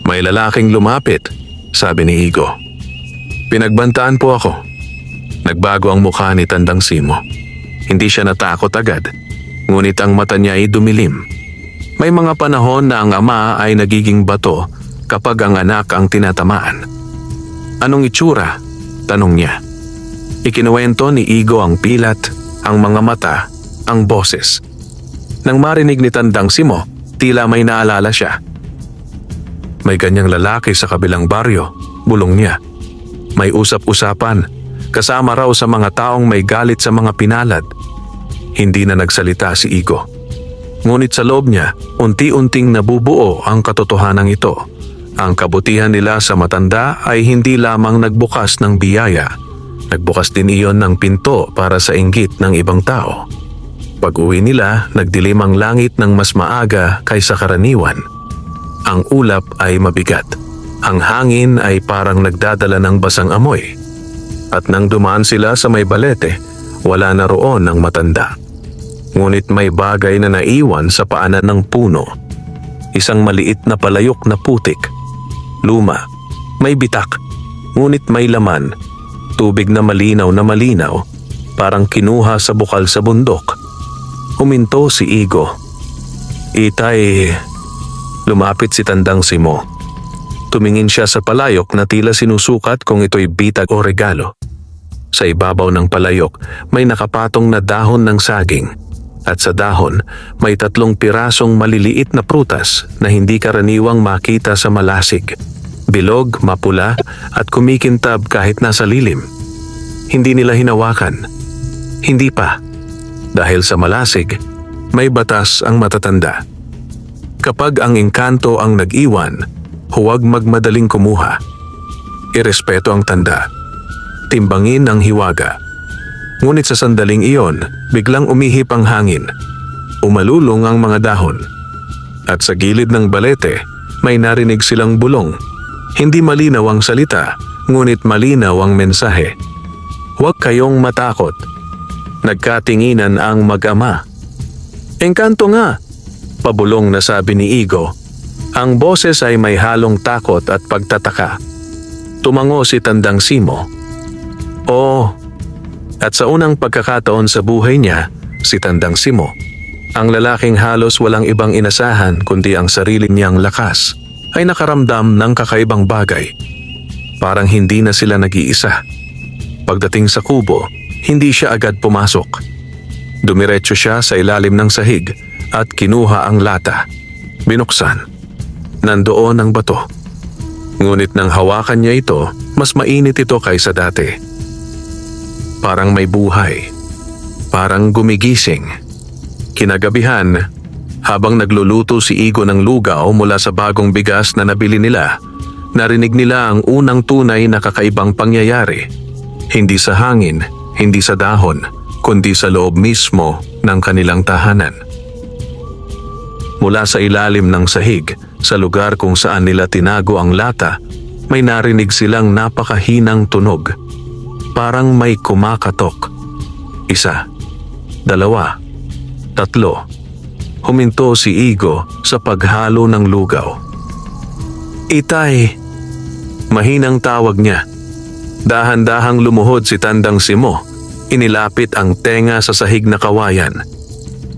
"May lalaking lumapit," sabi ni Igo. "Pinagbantaan po ako." Nagbago ang mukha ni Tandang Simo. Hindi siya natakot agad, ngunit ang mata niya ay dumilim. May mga panahon na ang ama ay nagiging bato kapag ang anak ang tinatamaan. "Anong itsura?" tanong niya. Ikinuwento ni Igo ang pilat, ang mga mata, ang boses. Nang marinig ni Tandang Simo, tila may naalala siya. "May ganyang lalaki sa kabilang baryo," bulong niya. "May usap-usapan, kasama raw sa mga taong may galit sa mga pinalad." Hindi na nagsalita si Igo. Ngunit sa loob niya, unti-unting nabubuo ang katotohanan ito. Ang kabutihan nila sa matanda ay hindi lamang nagbukas ng biyaya, nagbukas din iyon ng pinto para sa inggit ng ibang tao. Pag-uwi nila, nagdilim ang langit ng mas maaga kaysa karaniwan. Ang ulap ay mabigat. Ang hangin ay parang nagdadala ng basang amoy. At nang dumaan sila sa may balete, wala na roon ang matanda. Ngunit may bagay na naiwan sa paanan ng puno. Isang maliit na palayok na putik. Luma, may bitak, ngunit may laman. Tubig na malinaw, parang kinuha sa bukal sa bundok. Huminto si Igo. "Itay," lumapit si Tandang Simo. Tumingin siya sa palayok na tila sinusukat kung ito'y bitag o regalo. Sa ibabaw ng palayok, may nakapatong na dahon ng saging. At sa dahon, may 3 pirasong maliliit na prutas na hindi karaniwang makita sa Malasig. Bilog, mapula, at kumikintab kahit nasa lilim. Hindi nila hinawakan. Hindi pa. Dahil sa Malasig, may batas ang matatanda. Kapag ang engkanto ang nag-iwan, huwag magmadaling kumuha. Irespeto ang tanda. Timbangin ang hiwaga. Ngunit sa sandaling iyon, biglang umihip ang hangin. Umalulong ang mga dahon. At sa gilid ng balete, may narinig silang bulong. Hindi malinaw ang salita, ngunit malinaw ang mensahe. "Huwag kayong matakot." Nagkatinginan ang mag-ama. "Engkanto nga," pabulong na sabi ni Igo. Ang boses ay may halong takot at pagtataka. Tumango si Tandang Simo. "Oo." At sa unang pagkakataon sa buhay niya, si Tandang Simo, ang lalaking halos walang ibang inasahan kundi ang sarili niyang lakas, ay nakaramdam ng kakaibang bagay. Parang hindi na sila nag-iisa. Pagdating sa kubo, hindi siya agad pumasok. Dumiretso siya sa ilalim ng sahig at kinuha ang lata. Binuksan. Nandoon ang bato. Ngunit nang hawakan niya ito, mas mainit ito kaysa dati. Parang may buhay. Parang gumigising. Kinagabihan, habang nagluluto si Igo ng lugaw mula sa bagong bigas na nabili nila, narinig nila ang unang tunay na kakaibang pangyayari. Hindi sa hangin, hindi sa dahon, kundi sa loob mismo ng kanilang tahanan. Mula sa ilalim ng sahig, sa lugar kung saan nila tinago ang lata, may narinig silang napakahinang tunog. Parang may kumakatok. 1, 2, 3. huminto si Igo sa paghalo ng lugaw. "Itay!" Mahinang tawag niya. Dahan-dahang lumuhod si Tandang Simo. Inilapit ang tenga sa sahig na kawayan.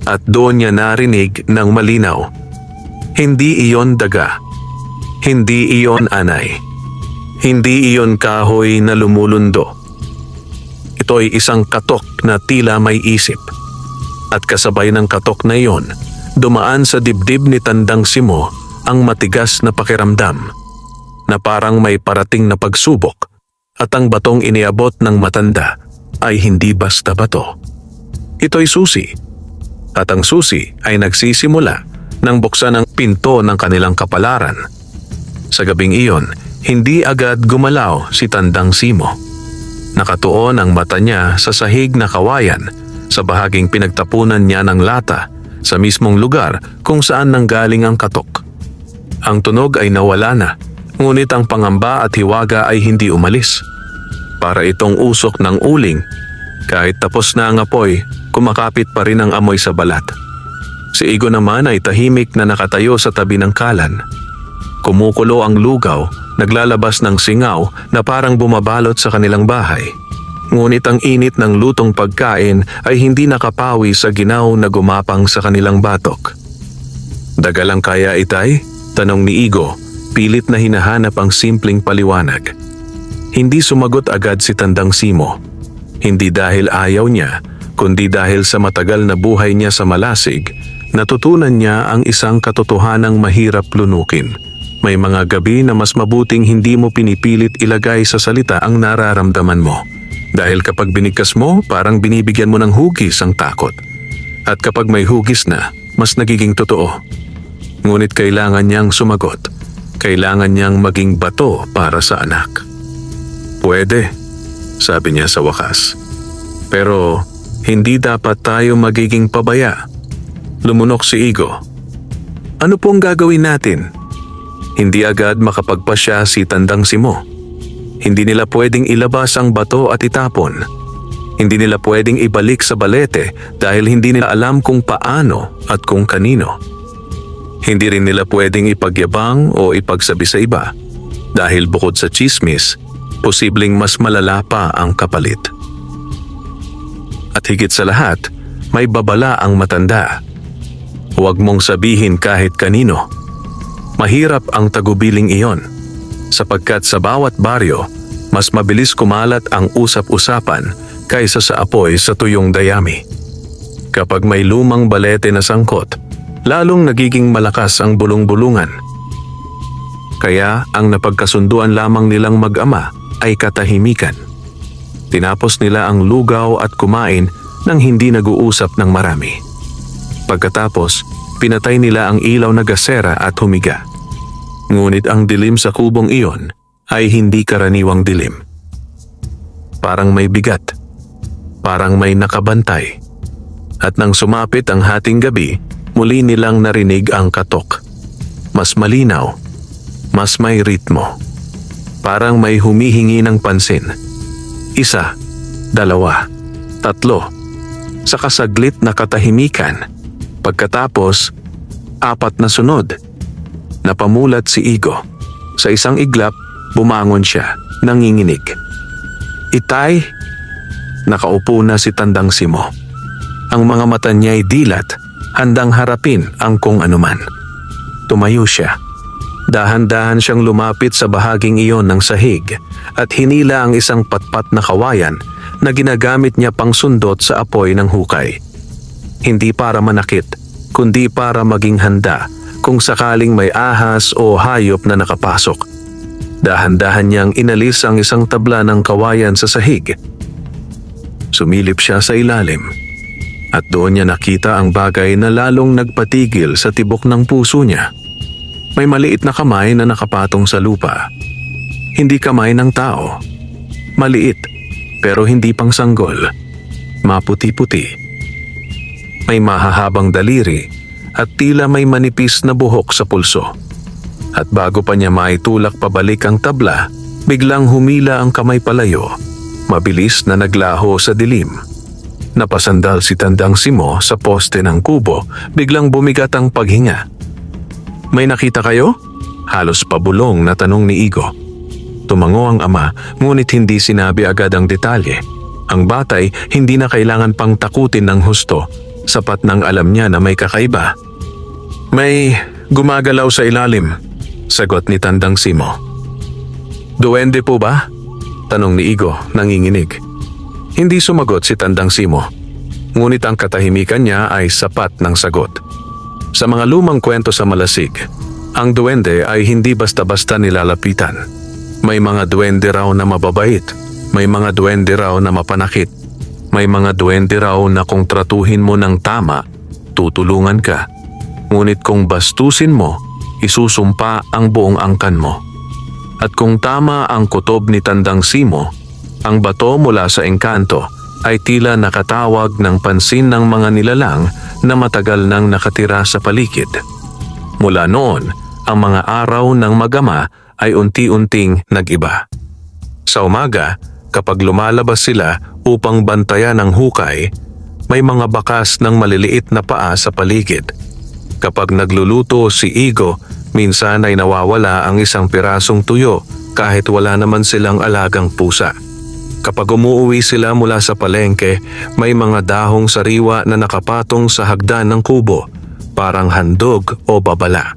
At doon niya narinig ng malinaw. Hindi iyon daga. Hindi iyon anay. Hindi iyon kahoy na lumulundo. Ito'y isang katok na tila may isip. At kasabay ng katok na iyon, dumaan sa dibdib ni Tandang Simo ang matigas na pakiramdam na parang may parating na pagsubok at ang batong iniabot ng matanda ay hindi basta bato. Ito'y susi. At ang susi ay nagsisimula nang buksan ang pinto ng kanilang kapalaran. Sa gabing iyon, hindi agad gumalaw si Tandang Simo. Nakatuon ang mata niya sa sahig na kawayan sa bahaging pinagtapunan niya ng lata sa mismong lugar kung saan nanggaling ang katok. Ang tunog ay nawala na, ngunit ang pangamba at hiwaga ay hindi umalis. Para itong usok ng uling, kahit tapos na ang apoy, kumakapit pa rin ang amoy sa balat. Si Igo naman ay tahimik na nakatayo sa tabi ng kalan. Kumukulo ang lugaw, naglalabas ng singaw na parang bumabalot sa kanilang bahay. Ngunit ang init ng lutong pagkain ay hindi nakapawi sa ginaw na gumapang sa kanilang batok. "Daga lang kaya, Itay?" tanong ni Igo, pilit na hinahanap ang simpleng paliwanag. Hindi sumagot agad si Tandang Simo. Hindi dahil ayaw niya, kundi dahil sa matagal na buhay niya sa Malasig, natutunan niya ang isang katotohanang mahirap lunukin. May mga gabi na mas mabuting hindi mo pinipilit ilagay sa salita ang nararamdaman mo. Dahil kapag binigkas mo, parang binibigyan mo ng hugis ang takot. At kapag may hugis na, mas nagiging totoo. Ngunit kailangan niyang sumagot. Kailangan niyang maging bato para sa anak. "Pwede," sabi niya sa wakas. "Pero hindi dapat tayo magiging pabaya." Lumunok si Igo. "Ano pong gagawin natin?" Hindi agad makapagpasya si Tandang Simo. Hindi nila pwedeng ilabas ang bato at itapon. Hindi nila pwedeng ibalik sa balete dahil hindi nila alam kung paano at kung kanino. Hindi rin nila pwedeng ipagyabang o ipagsabi sa iba dahil bukod sa tsismis, posibleng mas malala pa ang kapalit. At higit sa lahat, may babala ang matanda. Huwag mong sabihin kahit kanino. Mahirap ang tagubiling iyon, sapagkat sa bawat baryo, mas mabilis kumalat ang usap-usapan kaysa sa apoy sa tuyong dayami. Kapag may lumang balete na sangkot, lalong nagiging malakas ang bulong-bulungan. Kaya ang napagkasunduan lamang nilang mag-ama ay katahimikan. Tinapos nila ang lugaw at kumain nang hindi nag-uusap ng marami. Pagkatapos, pinatay nila ang ilaw na gasera at humiga. Ngunit ang dilim sa kubong iyon ay hindi karaniwang dilim. Parang may bigat, parang may nakabantay. At nang sumapit ang hating gabi, muli nilang narinig ang katok. Mas malinaw, mas may ritmo. Parang may humihingi ng pansin. 1, 2, 3. Sa kasaglit na katahimikan. Pagkatapos, 4 na sunod. Napamulat si Igo. Sa isang iglap, bumangon siya, nanginginig. "Itay!" Nakaupo na si Tandang Simo. Ang mga mata niya ay dilat, handang harapin ang kung anuman. Tumayo siya. Dahan-dahan siyang lumapit sa bahaging iyon ng sahig at hinila ang isang patpat na kawayan na ginagamit niya pang sundot sa apoy ng hukay. Hindi para manakit, kundi para maging handa kung sakaling may ahas o hayop na nakapasok. Dahan-dahan niyang inalis ang isang tabla ng kawayan sa sahig. Sumilip siya sa ilalim at doon niya nakita ang bagay na lalong nagpatigil sa tibok ng puso niya. May maliit na kamay na nakapatong sa lupa. Hindi kamay ng tao. Maliit, pero hindi pang sanggol. Maputi-puti. May mahahabang daliri at tila may manipis na buhok sa pulso. At bago pa niya maitulak pabalik ang tabla, biglang humila ang kamay palayo, mabilis na naglaho sa dilim. Napasandal si Tandang Simo sa poste ng kubo, biglang bumigat ang paghinga. May nakita kayo? Halos pabulong na tanong ni Igo. Tumango ang ama, ngunit hindi sinabi agad ang detalye. Ang batay hindi na kailangan pang takutin ng husto, sapat nang alam niya na may kakaiba. May gumagalaw sa ilalim, sagot ni Tandang Simo. Duwende po ba? Tanong ni Igo, nanginginig. Hindi sumagot si Tandang Simo, ngunit ang katahimikan niya ay sapat ng sagot. Sa mga lumang kwento sa Malasig, ang duwende ay hindi basta-basta nilalapitan. May mga duwende raw na mababait, may mga duwende raw na mapanakit, may mga duwende raw na kung tratuhin mo ng tama, tutulungan ka. Ngunit kung bastusin mo, isusumpa ang buong angkan mo. At kung tama ang kutob ni Tandang Simo, ang bato mula sa engkanto ay tila nakatawag ng pansin ng mga nilalang na matagal nang nakatira sa paligid. Mula noon, ang mga araw ng magama ay unti-unting nag-iba. Sa umaga, kapag lumalabas sila upang bantayan ang hukay, may mga bakas ng maliliit na paa sa paligid. Kapag nagluluto si Igo, minsan ay nawawala ang isang pirasong tuyo kahit wala naman silang alagang pusa. Kapag umuuwi sila mula sa palengke, may mga dahong sariwa na nakapatong sa hagdan ng kubo, parang handog o babala.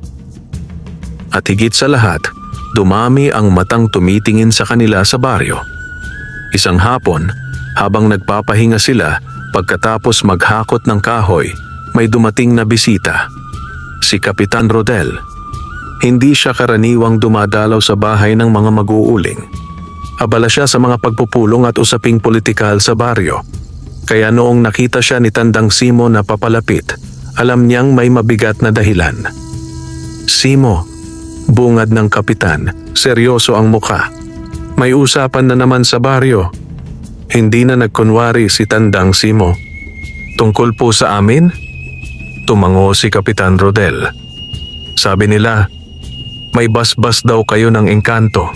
At higit sa lahat, dumami ang matang tumitingin sa kanila sa baryo. Isang hapon, habang nagpapahinga sila, pagkatapos maghakot ng kahoy, may dumating na bisita. Si Kapitan Rodel. Hindi siya karaniwang dumadalaw sa bahay ng mga mag-uuling. Abala siya sa mga pagpupulong at usaping politikal sa baryo. Kaya noong nakita siya ni Tandang Simo na papalapit, alam niyang may mabigat na dahilan. Simo, bungad ng kapitan, seryoso ang muka. May usapan na naman sa baryo. Hindi na nagkunwari si Tandang Simo. Tungkol po sa amin? Tumango si Kapitan Rodel. Sabi nila, may basbas daw kayo ng engkanto.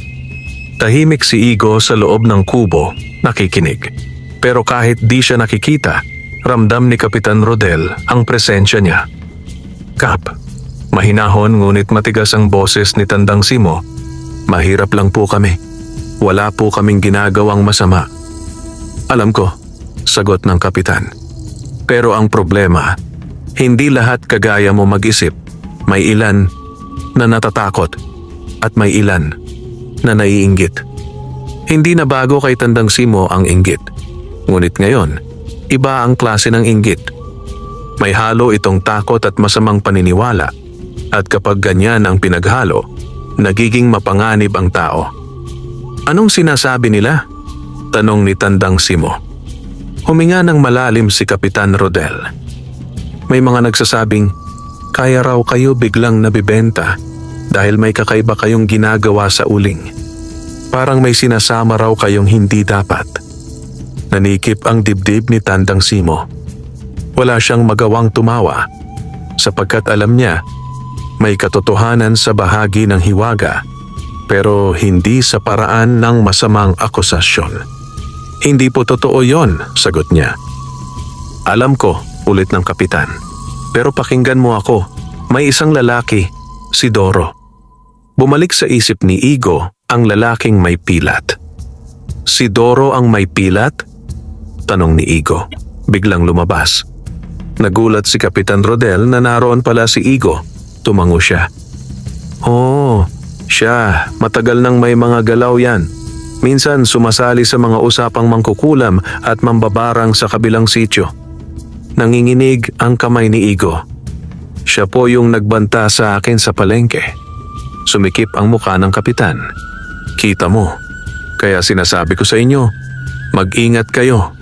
Tahimik si Igo sa loob ng kubo, nakikinig. Pero kahit di siya nakikita, ramdam ni Kapitan Rodel ang presensya niya. Kap, mahinahon ngunit matigas ang boses ni Tandang Simo. Mahirap lang po kami. Wala po kaming ginagawang masama. Alam ko, sagot ng kapitan. Pero ang problema, hindi lahat kagaya mo mag-isip. May ilan na natatakot at may ilan na naiinggit. Hindi na bago kay Tandang Simo ang inggit. Ngunit ngayon, iba ang klase ng inggit. May halo itong takot at masamang paniniwala. At kapag ganyan ang pinaghalo, nagiging mapanganib ang tao. Anong sinasabi nila? Tanong ni Tandang Simo. Huminga ng malalim si Kapitan Rodel. May mga nagsasabing, kaya raw kayo biglang nabibenta dahil may kakaiba kayong ginagawa sa uling. Parang may sinasama raw kayong hindi dapat. Nanikip ang dibdib ni Tandang Simo. Wala siyang magawang tumawa sapagkat alam niya may katotohanan sa bahagi ng hiwaga pero hindi sa paraan ng masamang akusasyon. Hindi po totoo yon, sagot niya. Alam ko, ulit ng kapitan. Pero pakinggan mo ako, may isang lalaki, si Doro. Bumalik sa isip ni Igo ang lalaking may pilat. Si Doro ang may pilat? Tanong ni Igo. Biglang lumabas. Nagulat si Kapitan Rodel na naroon pala si Igo. Tumango siya. Oh, siya. Matagal nang may mga galaw yan. Minsan sumasali sa mga usapang mangkukulam at mambabarang sa kabilang sityo. Nanginginig ang kamay ni Igo. Siya po yung nagbanta sa akin sa palengke. Sumikip ang muka ng kapitan. Kita mo. Kaya sinasabi ko sa inyo, mag-ingat kayo.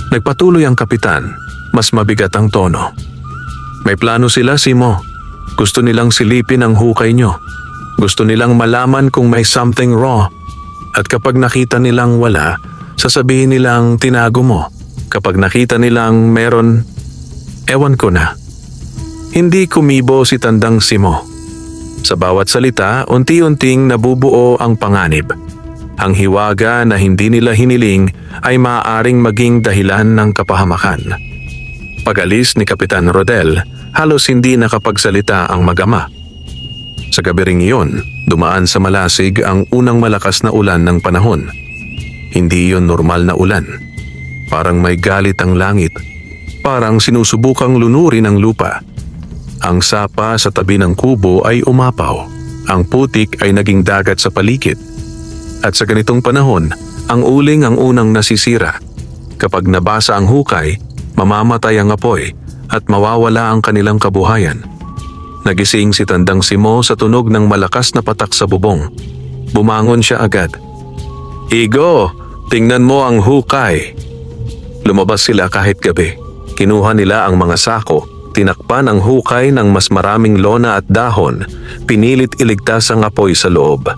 Nagpatuloy ang kapitan. Mas mabigat ang tono. May plano sila, Simo. Gusto nilang silipin ang hukay nyo. Gusto nilang malaman kung may something raw. At kapag nakita nilang wala, sasabihin nilang tinago mo. Kapag nakita nilang meron, ewan ko na. Hindi kumibo si Tandang Simo. Sa bawat salita, unti-unting nabubuo ang panganib. Ang hiwaga na hindi nila hiniling ay maaaring maging dahilan ng kapahamakan. Pag-alis ni Kapitan Rodel, halos hindi nakapagsalita ang mag-ama. Sa gabi ring iyon, dumaan sa Malasig ang unang malakas na ulan ng panahon. Hindi iyon normal na ulan. Parang may galit ang langit. Parang sinusubukang lunurin ang lupa. Ang sapa sa tabi ng kubo ay umapaw. Ang putik ay naging dagat sa paligid. At sa ganitong panahon, ang uling ang unang nasisira. Kapag nabasa ang hukay, mamamatay ang apoy at mawawala ang kanilang kabuhayan. Nagising si Tandang Simo sa tunog ng malakas na patak sa bubong. Bumangon siya agad. "Igo, tingnan mo ang hukay." Lumabas sila kahit gabi. Kinuha nila ang mga sako, tinakpan ang hukay ng mas maraming lona at dahon, pinilit iligtas ang apoy sa loob.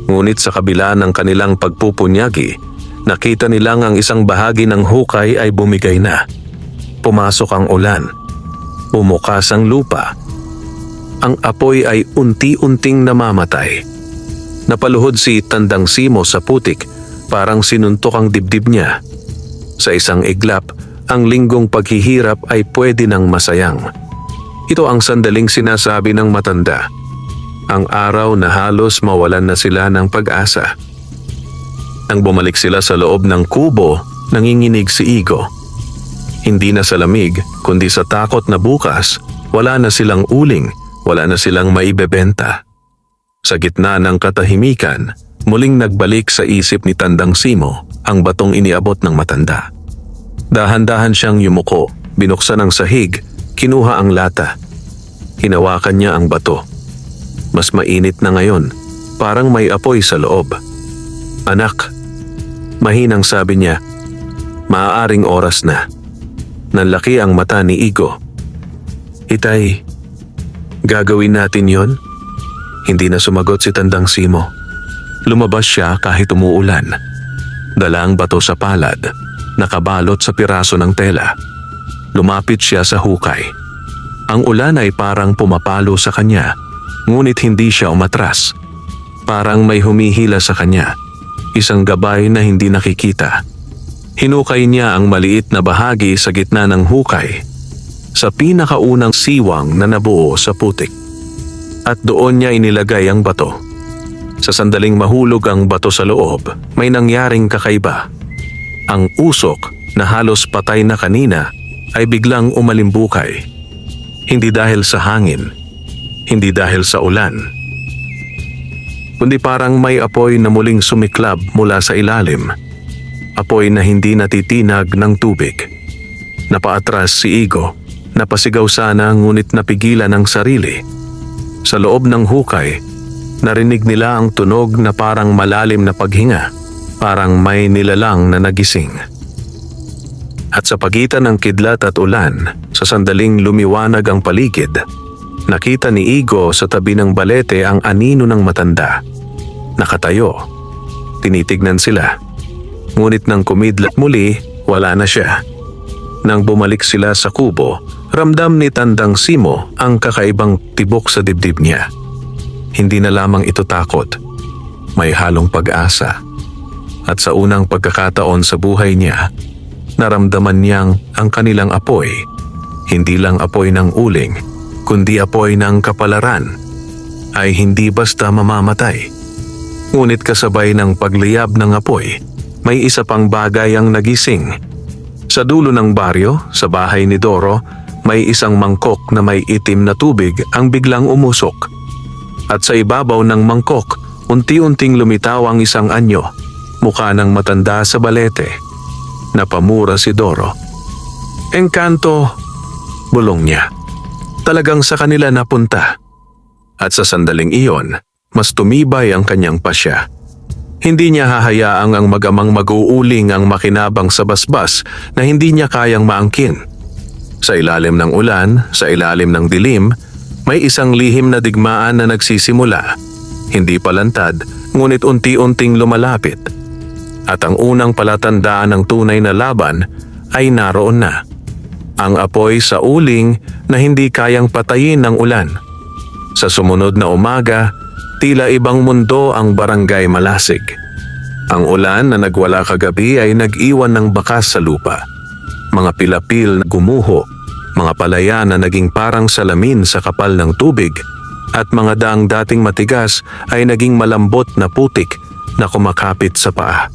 Ngunit sa kabila ng kanilang pagpupunyagi, nakita nilang ang isang bahagi ng hukay ay bumigay na. Pumasok ang ulan. Bumukas ang lupa. Ang apoy ay unti-unting namamatay. Napaluhod si Tandang Simo sa putik, parang sinuntok ang dibdib niya. Sa isang iglap, ang linggong paghihirap ay pwede nang masayang. Ito ang sandaling sinasabi ng matanda. Ang araw na halos mawalan na sila ng pag-asa. Nang bumalik sila sa loob ng kubo, nanginginig si Igo. Hindi na sa lamig, kundi sa takot na bukas, wala na silang uling, wala na silang maibebenta. Sa gitna ng katahimikan, muling nagbalik sa isip ni Tandang Simo ang batong iniabot ng matanda. Dahan-dahan siyang yumuko, binuksan ang sahig, kinuha ang lata. Hinawakan niya ang bato. Mas mainit na ngayon, parang may apoy sa loob. "Anak," mahinang sabi niya, "maaaring oras na." Nanlaki ang mata ni Igo. "Itay, gagawin natin yon?" Hindi na sumagot si Tandang Simo. Lumabas siya kahit umuulan. Dala ang bato sa palad, nakabalot sa piraso ng tela. Lumapit siya sa hukay. Ang ulan ay parang pumapalo sa kanya, ngunit hindi siya umatras. Parang may humihila sa kanya, isang gabay na hindi nakikita. Hinukay niya ang maliit na bahagi sa gitna ng hukay, sa pinakaunang siwang na nabuo sa putik. At doon niya inilagay ang bato. Sa sandaling mahulog ang bato sa loob, may nangyaring kakaiba. Ang usok na halos patay na kanina ay biglang umalimbukay. Hindi dahil sa hangin, hindi dahil sa ulan, kundi parang may apoy na muling sumiklab mula sa ilalim. Apoy na hindi natitinag ng tubig. Napaatras si Igo, napasigaw sana ngunit napigilan ang sarili. Sa loob ng hukay, narinig nila ang tunog na parang malalim na paghinga, parang may nilalang na nagising. At sa pagitan ng kidlat at ulan, sa sandaling lumiwanag ang paligid, nakita ni Igo sa tabi ng balete ang anino ng matanda. Nakatayo. Tinitignan sila. Ngunit nang kumidlat muli, wala na siya. Nang bumalik sila sa kubo, ramdam ni Tandang Simo ang kakaibang tibok sa dibdib niya. Hindi na lamang ito takot. May halong pag-asa. At sa unang pagkakataon sa buhay niya, naramdaman niyang ang kanilang apoy, hindi lang apoy ng uling, kundi apoy ng kapalaran, ay hindi basta mamamatay. Ngunit kasabay ng pagliyab ng apoy, may isa pang bagay ang nagising. Sa dulo ng baryo, sa bahay ni Doro, may isang mangkok na may itim na tubig ang biglang umusok. At sa ibabaw ng mangkok, unti-unting lumitaw ang isang anyo, mukha ng matanda sa balete. Napamura si Doro. "Engkanto," bulong niya. Talagang sa kanila napunta. At sa sandaling iyon, mas tumibay ang kanyang pasya. Hindi niya hahayaang ang mag-amang mag-uuling ang makinabang sa basbas na hindi niya kayang maangkin. Sa ilalim ng ulan, sa ilalim ng dilim, may isang lihim na digmaan na nagsisimula. Hindi palantad, ngunit unti-unting lumalapit. At ang unang palatandaan ng tunay na laban ay naroon na. Ang apoy sa uling na hindi kayang patayin ng ulan. Sa sumunod na umaga, tila ibang mundo ang Barangay Malasig. Ang ulan na nagwala kagabi ay nag-iwan ng bakas sa lupa. Mga pilapil na gumuho, mga palaya na naging parang salamin sa kapal ng tubig, at mga daang dating matigas ay naging malambot na putik na kumakapit sa paa.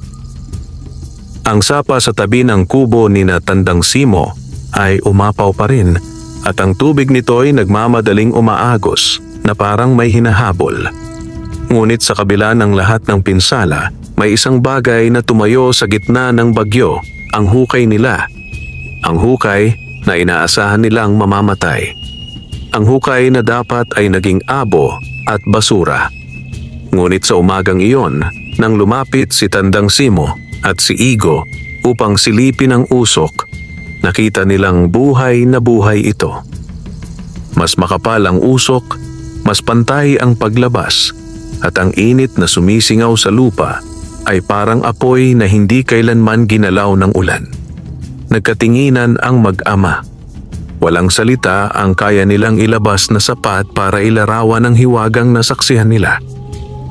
Ang sapa sa tabi ng kubo ni na Tandang Simo ay umapaw pa rin at ang tubig nito ay nagmamadaling umaagos na parang may hinahabol. Ngunit sa kabila ng lahat ng pinsala, may isang bagay na tumayo sa gitna ng bagyo, ang hukay nila. Ang hukay na inaasahan nilang mamamatay. Ang hukay na dapat ay naging abo at basura. Ngunit sa umagang iyon, nang lumapit si Tandang Simo at si Igo upang silipin ang usok, nakita nilang buhay na buhay ito. Mas makapal ang usok, mas pantay ang paglabas, at ang init na sumisingaw sa lupa ay parang apoy na hindi kailanman ginalaw ng ulan. Nagkatinginan ang mag-ama. Walang salita ang kaya nilang ilabas na sapat para ilarawan ang hiwagang nasaksihan nila.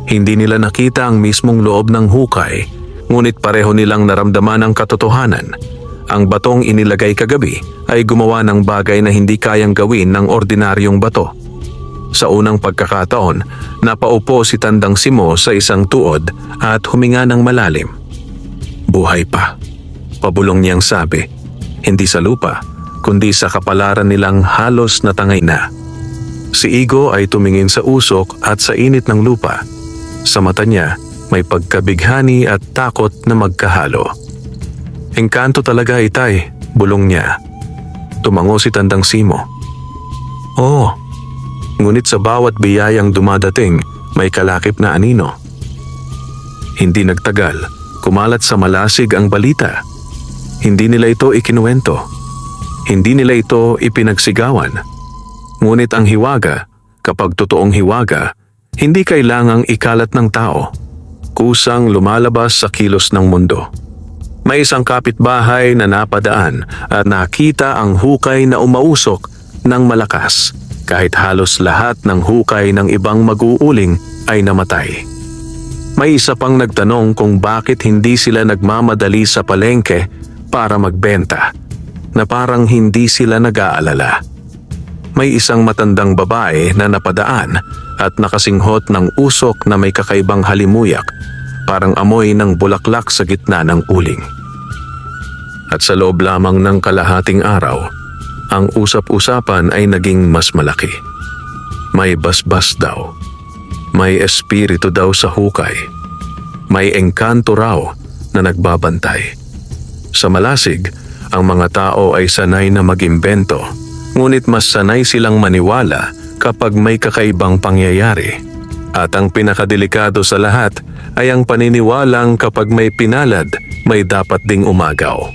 Hindi nila nakita ang mismong loob ng hukay, ngunit pareho nilang naramdaman ang katotohanan. Ang batong inilagay kagabi ay gumawa ng bagay na hindi kayang gawin ng ordinaryong bato. Sa unang pagkakataon, napaupo si Tandang Simo sa isang tuod at huminga ng malalim. Buhay pa. Pabulong niyang sabi, hindi sa lupa, kundi sa kapalaran nilang halos natangay na. Si Igo ay tumingin sa usok at sa init ng lupa. Sa mata niya, may pagkabighani at takot na magkahalo. Engkanto talaga, Itay, bulong niya. Tumango si Tandang Simo. Oo, ngunit sa bawat biyayang dumadating, may kalakip na anino. Hindi nagtagal, kumalat sa Malasig ang balita. Hindi nila ito ikinuwento. Hindi nila ito ipinagsigawan. Ngunit ang hiwaga, kapag totoong hiwaga, hindi kailangang ikalat ng tao. Kusang lumalabas sa kilos ng mundo. May isang kapitbahay na napadaan at nakita ang hukay na umausok ng malakas. Kahit halos lahat ng hukay ng ibang mag-uuling ay namatay. May isa pang nagtanong kung bakit hindi sila nagmamadali sa palengke para magbenta, na parang hindi sila nag-aalala. May isang matandang babae na napadaan at nakasinghot ng usok na may kakaibang halimuyak, parang amoy ng bulaklak sa gitna ng uling. At sa loob lamang ng kalahating araw, ang usap-usapan ay naging mas malaki. May basbas daw. May espiritu daw sa hukay. May engkanto raw na nagbabantay. Sa Malasig, ang mga tao ay sanay na mag-imbento, ngunit mas sanay silang maniwala kapag may kakaibang pangyayari. At ang pinakadelikado sa lahat ay ang paniniwalang kapag may pinalad, may dapat ding umagaw.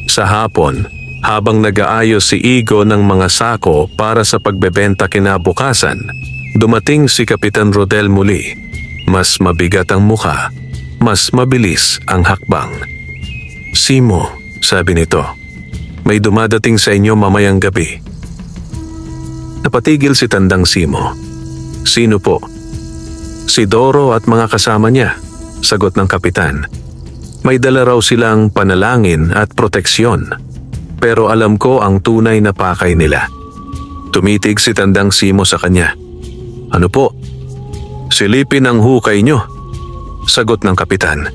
Sa hapon, habang nag-aayos si Igo ng mga sako para sa pagbebenta kinabukasan, dumating si Kapitan Rodel muli. Mas mabigat ang mukha, mas mabilis ang hakbang. Simo, sabi nito, may dumadating sa inyo mamayang gabi. Napatigil si Tandang Simo. Sino po? Si Doro at mga kasama niya, sagot ng kapitan. May dala raw silang panalangin at proteksyon. Pero alam ko ang tunay na pakay nila. Tumitig si Tandang Simo sa kanya. Ano po? Silipin ang hukay nyo, sagot ng kapitan.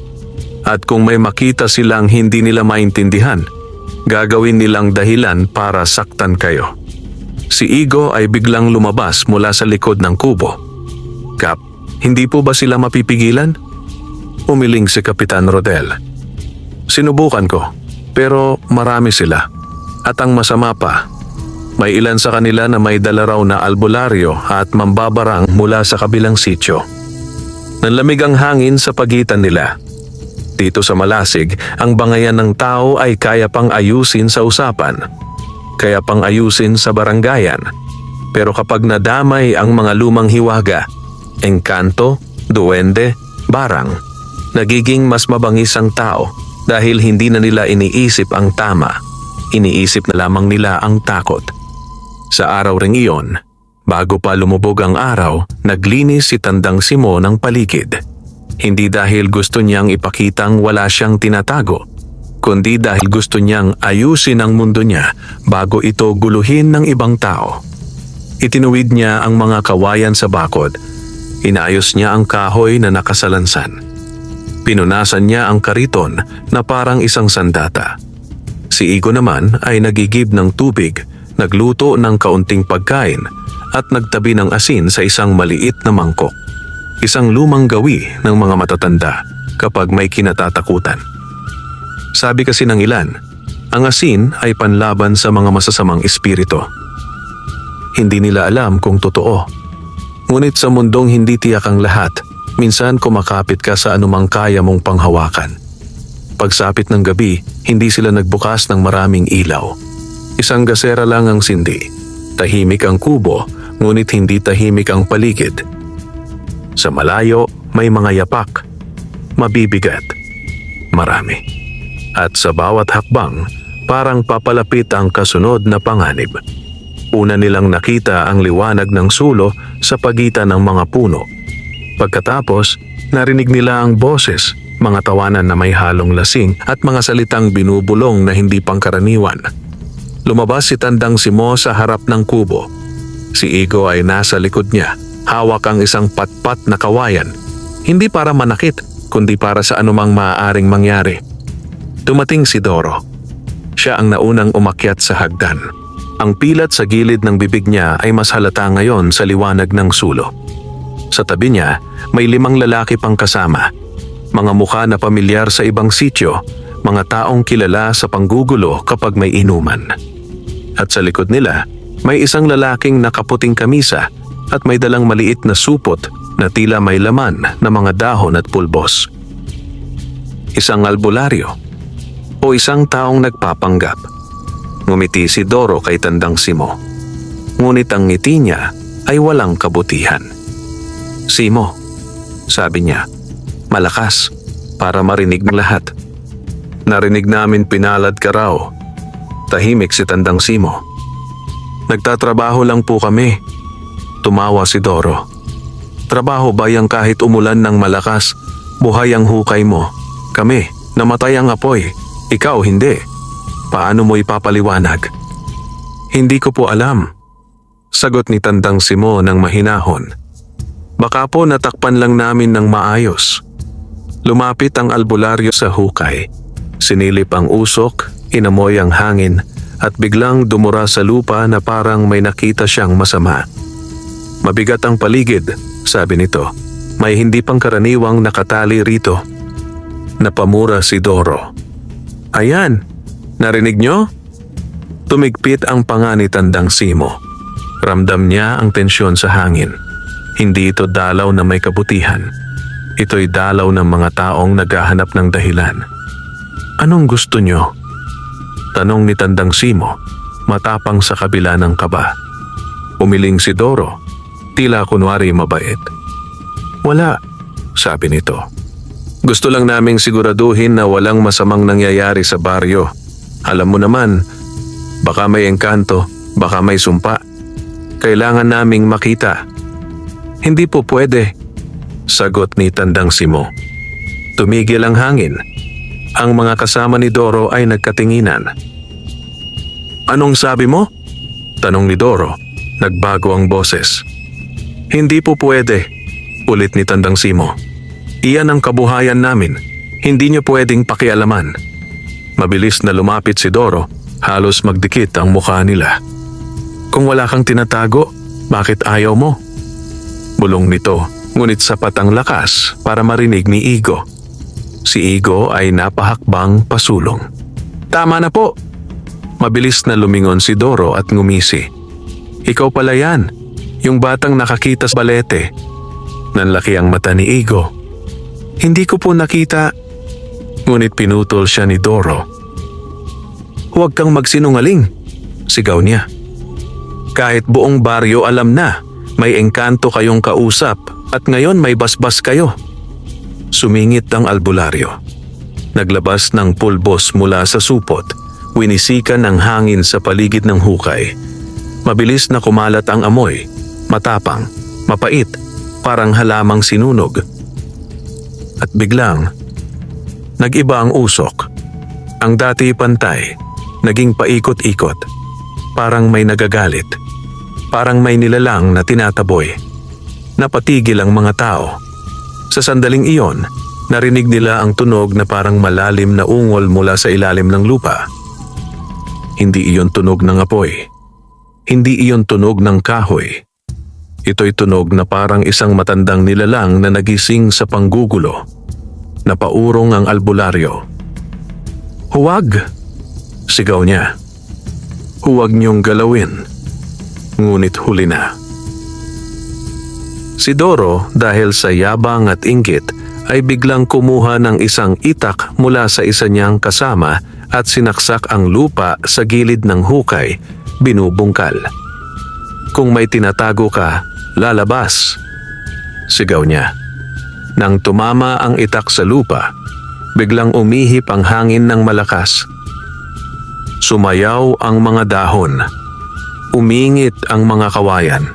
At kung may makita silang hindi nila maintindihan, gagawin nilang dahilan para saktan kayo. Si Igo ay biglang lumabas mula sa likod ng kubo. Kap, hindi po ba sila mapipigilan? Umiling si Kapitan Rodel. Sinubukan ko, pero marami sila. At ang masama pa, may ilan sa kanila na may dala raw na albularyo at mambabarang mula sa kabilang sityo. Nanlamig ang hangin sa pagitan nila. Dito sa Malasig, ang bangayan ng tao ay kaya pang ayusin sa usapan. Kaya pang ayusin sa baranggayan. Pero kapag nadamay ang mga lumang hiwaga, engkanto, duwende, barang, nagiging mas mabangis ang tao dahil hindi na nila iniisip ang tama. Iniisip na lamang nila ang takot. Sa araw ring iyon, bago pa lumubog ang araw, naglinis si Tandang Simo ng paligid. Hindi dahil gusto niyang ipakitang wala siyang tinatago, kundi dahil gusto niyang ayusin ang mundo niya bago ito guluhin ng ibang tao. Itinuwid niya ang mga kawayan sa bakod. Inayos niya ang kahoy na nakasalansan. Pinunasan niya ang kariton na parang isang sandata. Si Igo naman ay nagigib ng tubig, nagluto ng kaunting pagkain at nagtabi ng asin sa isang maliit na mangkok. Isang lumang gawi ng mga matatanda kapag may kinatatakutan. Sabi kasi ng ilan, ang asin ay panlaban sa mga masasamang espiritu. Hindi nila alam kung totoo. Ngunit sa mundong hindi tiyak ang lahat, minsan kumakapit ka sa anumang kaya mong panghawakan. Pagsapit ng gabi, hindi sila nagbukas ng maraming ilaw. Isang gasera lang ang sindi. Tahimik ang kubo, ngunit hindi tahimik ang paligid. Sa malayo, may mga yapak. Mabibigat. Marami. At sa bawat hakbang, parang papalapit ang kasunod na panganib. Una nilang nakita ang liwanag ng sulo sa pagitan ng mga puno. Pagkatapos, narinig nila ang boses, mga tawanan na may halong lasing at mga salitang binubulong na hindi pangkaraniwan. Lumabas si Tandang Simo sa harap ng kubo. Si Igo ay nasa likod niya, hawak ang isang patpat na kawayan. Hindi para manakit, kundi para sa anumang maaaring mangyari. Dumating si Doro. Siya ang naunang umakyat sa hagdan. Ang pilat sa gilid ng bibig niya ay mas halata ngayon sa liwanag ng sulo. Sa tabi niya, may 5 lalaki pang kasama. Mga mukha na pamilyar sa ibang sityo, mga taong kilala sa panggugulo kapag may inuman. At sa likod nila, may isang lalaking nakaputing kamisa at may dalang maliit na supot na tila may laman na mga dahon at pulbos. Isang albularyo o isang taong nagpapanggap. Ngumiti si Doro kay Tandang Simo. Ngunit ang ngiti niya ay walang kabutihan. "Simo," sabi niya, malakas para marinig ng lahat. "Narinig namin pinalad ka raw." Tahimik si Tandang Simo. "Nagtatrabaho lang po kami." Tumawa si Doro. "Trabaho ba yang kahit umulan ng malakas, buhay ang hukay mo? Kami, namatay ang apoy. Ikaw hindi. Paano mo ipapaliwanag?" "Hindi ko po alam," sagot ni Tandang Simo ng mahinahon. "Baka po natakpan lang namin ng maayos." Lumapit ang albularyo sa hukay. Sinilip ang usok, inamoy ang hangin, at biglang dumura sa lupa na parang may nakita siyang masama. "Mabigat ang paligid," sabi nito. "May hindi pangkaraniwang nakatali rito." Napamura si Doro. "Ayan, narinig nyo?" Tumigpit ang panga ni Tandang Simo. Ramdam niya ang tensyon sa hangin. Hindi ito dalaw na may kabutihan. Ito'y dalaw ng mga taong naghahanap ng dahilan. "Anong gusto nyo?" tanong ni Tandang Simo, matapang sa kabila ng kaba. Umiling si Doro, tila kunwari mabait. "Wala," sabi nito. "Gusto lang naming siguraduhin na walang masamang nangyayari sa baryo. Alam mo naman, baka may engkanto, baka may sumpa. Kailangan naming makita." "Hindi po pwede," sagot ni Tandang Simo. Tumigil ang hangin. Ang mga kasama ni Doro ay nagkatinginan. "Anong sabi mo?" tanong ni Doro. Nagbago ang boses. "Hindi po pwede," ulit ni Tandang Simo. "Iyan ang kabuhayan namin. Hindi niyo pwedeng pakialaman." Mabilis na lumapit si Doro, halos magdikit ang mukha nila. "Kung wala kang tinatago, bakit ayaw mo?" Bulong nito, ngunit sapat ang lakas para marinig ni Igo. Si Igo ay napahakbang pasulong. "Tama na po!" Mabilis na lumingon si Doro at ngumisi. "Ikaw pala yan, yung batang nakakita sa balete." Nanlaki ang mata ni Igo. "Hindi ko po nakita." Ngunit pinutol siya ni Doro. "Huwag kang magsinungaling," sigaw niya. "Kahit buong baryo alam na, may engkanto kayong kausap at ngayon may basbas kayo." Sumingit ang albularyo. Naglabas ng pulbos mula sa supot, winisikan ng hangin sa paligid ng hukay. Mabilis na kumalat ang amoy, matapang, mapait, parang halamang sinunog. At biglang, nag-iba ang usok. Ang dati pantay, naging paikot-ikot. Parang may nagagalit. Parang may nilalang na tinataboy. Napatigil ang mga tao. Sa sandaling iyon, narinig nila ang tunog na parang malalim na ungol mula sa ilalim ng lupa. Hindi iyon tunog ng apoy. Hindi iyon tunog ng kahoy. Ito'y tunog na parang isang matandang nilalang na nagising sa panggugulo. Napaurong ang albularyo. "Huwag!" sigaw niya. "Huwag niyong galawin." Ngunit huli na. Si Doro, dahil sa yabang at inggit, ay biglang kumuha ng isang itak mula sa isa niyang kasama at sinaksak ang lupa sa gilid ng hukay, binubungkal. "Kung may tinatago ka, lalabas!" sigaw niya. Nang tumama ang itak sa lupa, biglang umihip ang hangin ng malakas. Sumayaw ang mga dahon. Umingit ang mga kawayan.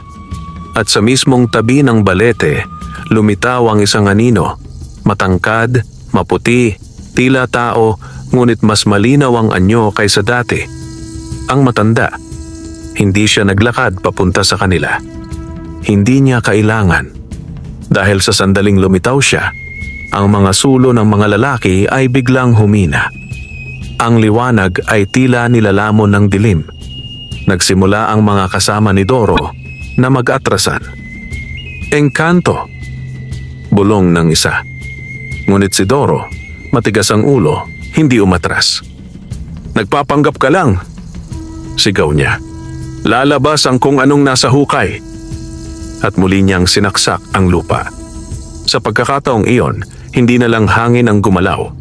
At sa mismong tabi ng balete, lumitaw ang isang anino. Matangkad, maputi, tila tao, ngunit mas malinaw ang anyo kaysa dati. Ang matanda. Hindi siya naglakad papunta sa kanila. Hindi niya kailangan. Dahil sa sandaling lumitaw siya, ang mga sulo ng mga lalaki ay biglang humina. Ang liwanag ay tila nilalamon ng dilim. Nagsimula ang mga kasama ni Doro na mag-atrasan. "Engkanto!" bulong ng isa. Ngunit si Doro, matigas ang ulo, hindi umatras. "Nagpapanggap ka lang!" sigaw niya. "Lalabas ang kung anong nasa hukay!" At muli niyang sinaksak ang lupa. Sa pagkakataong iyon, hindi na lang hangin ang gumalaw.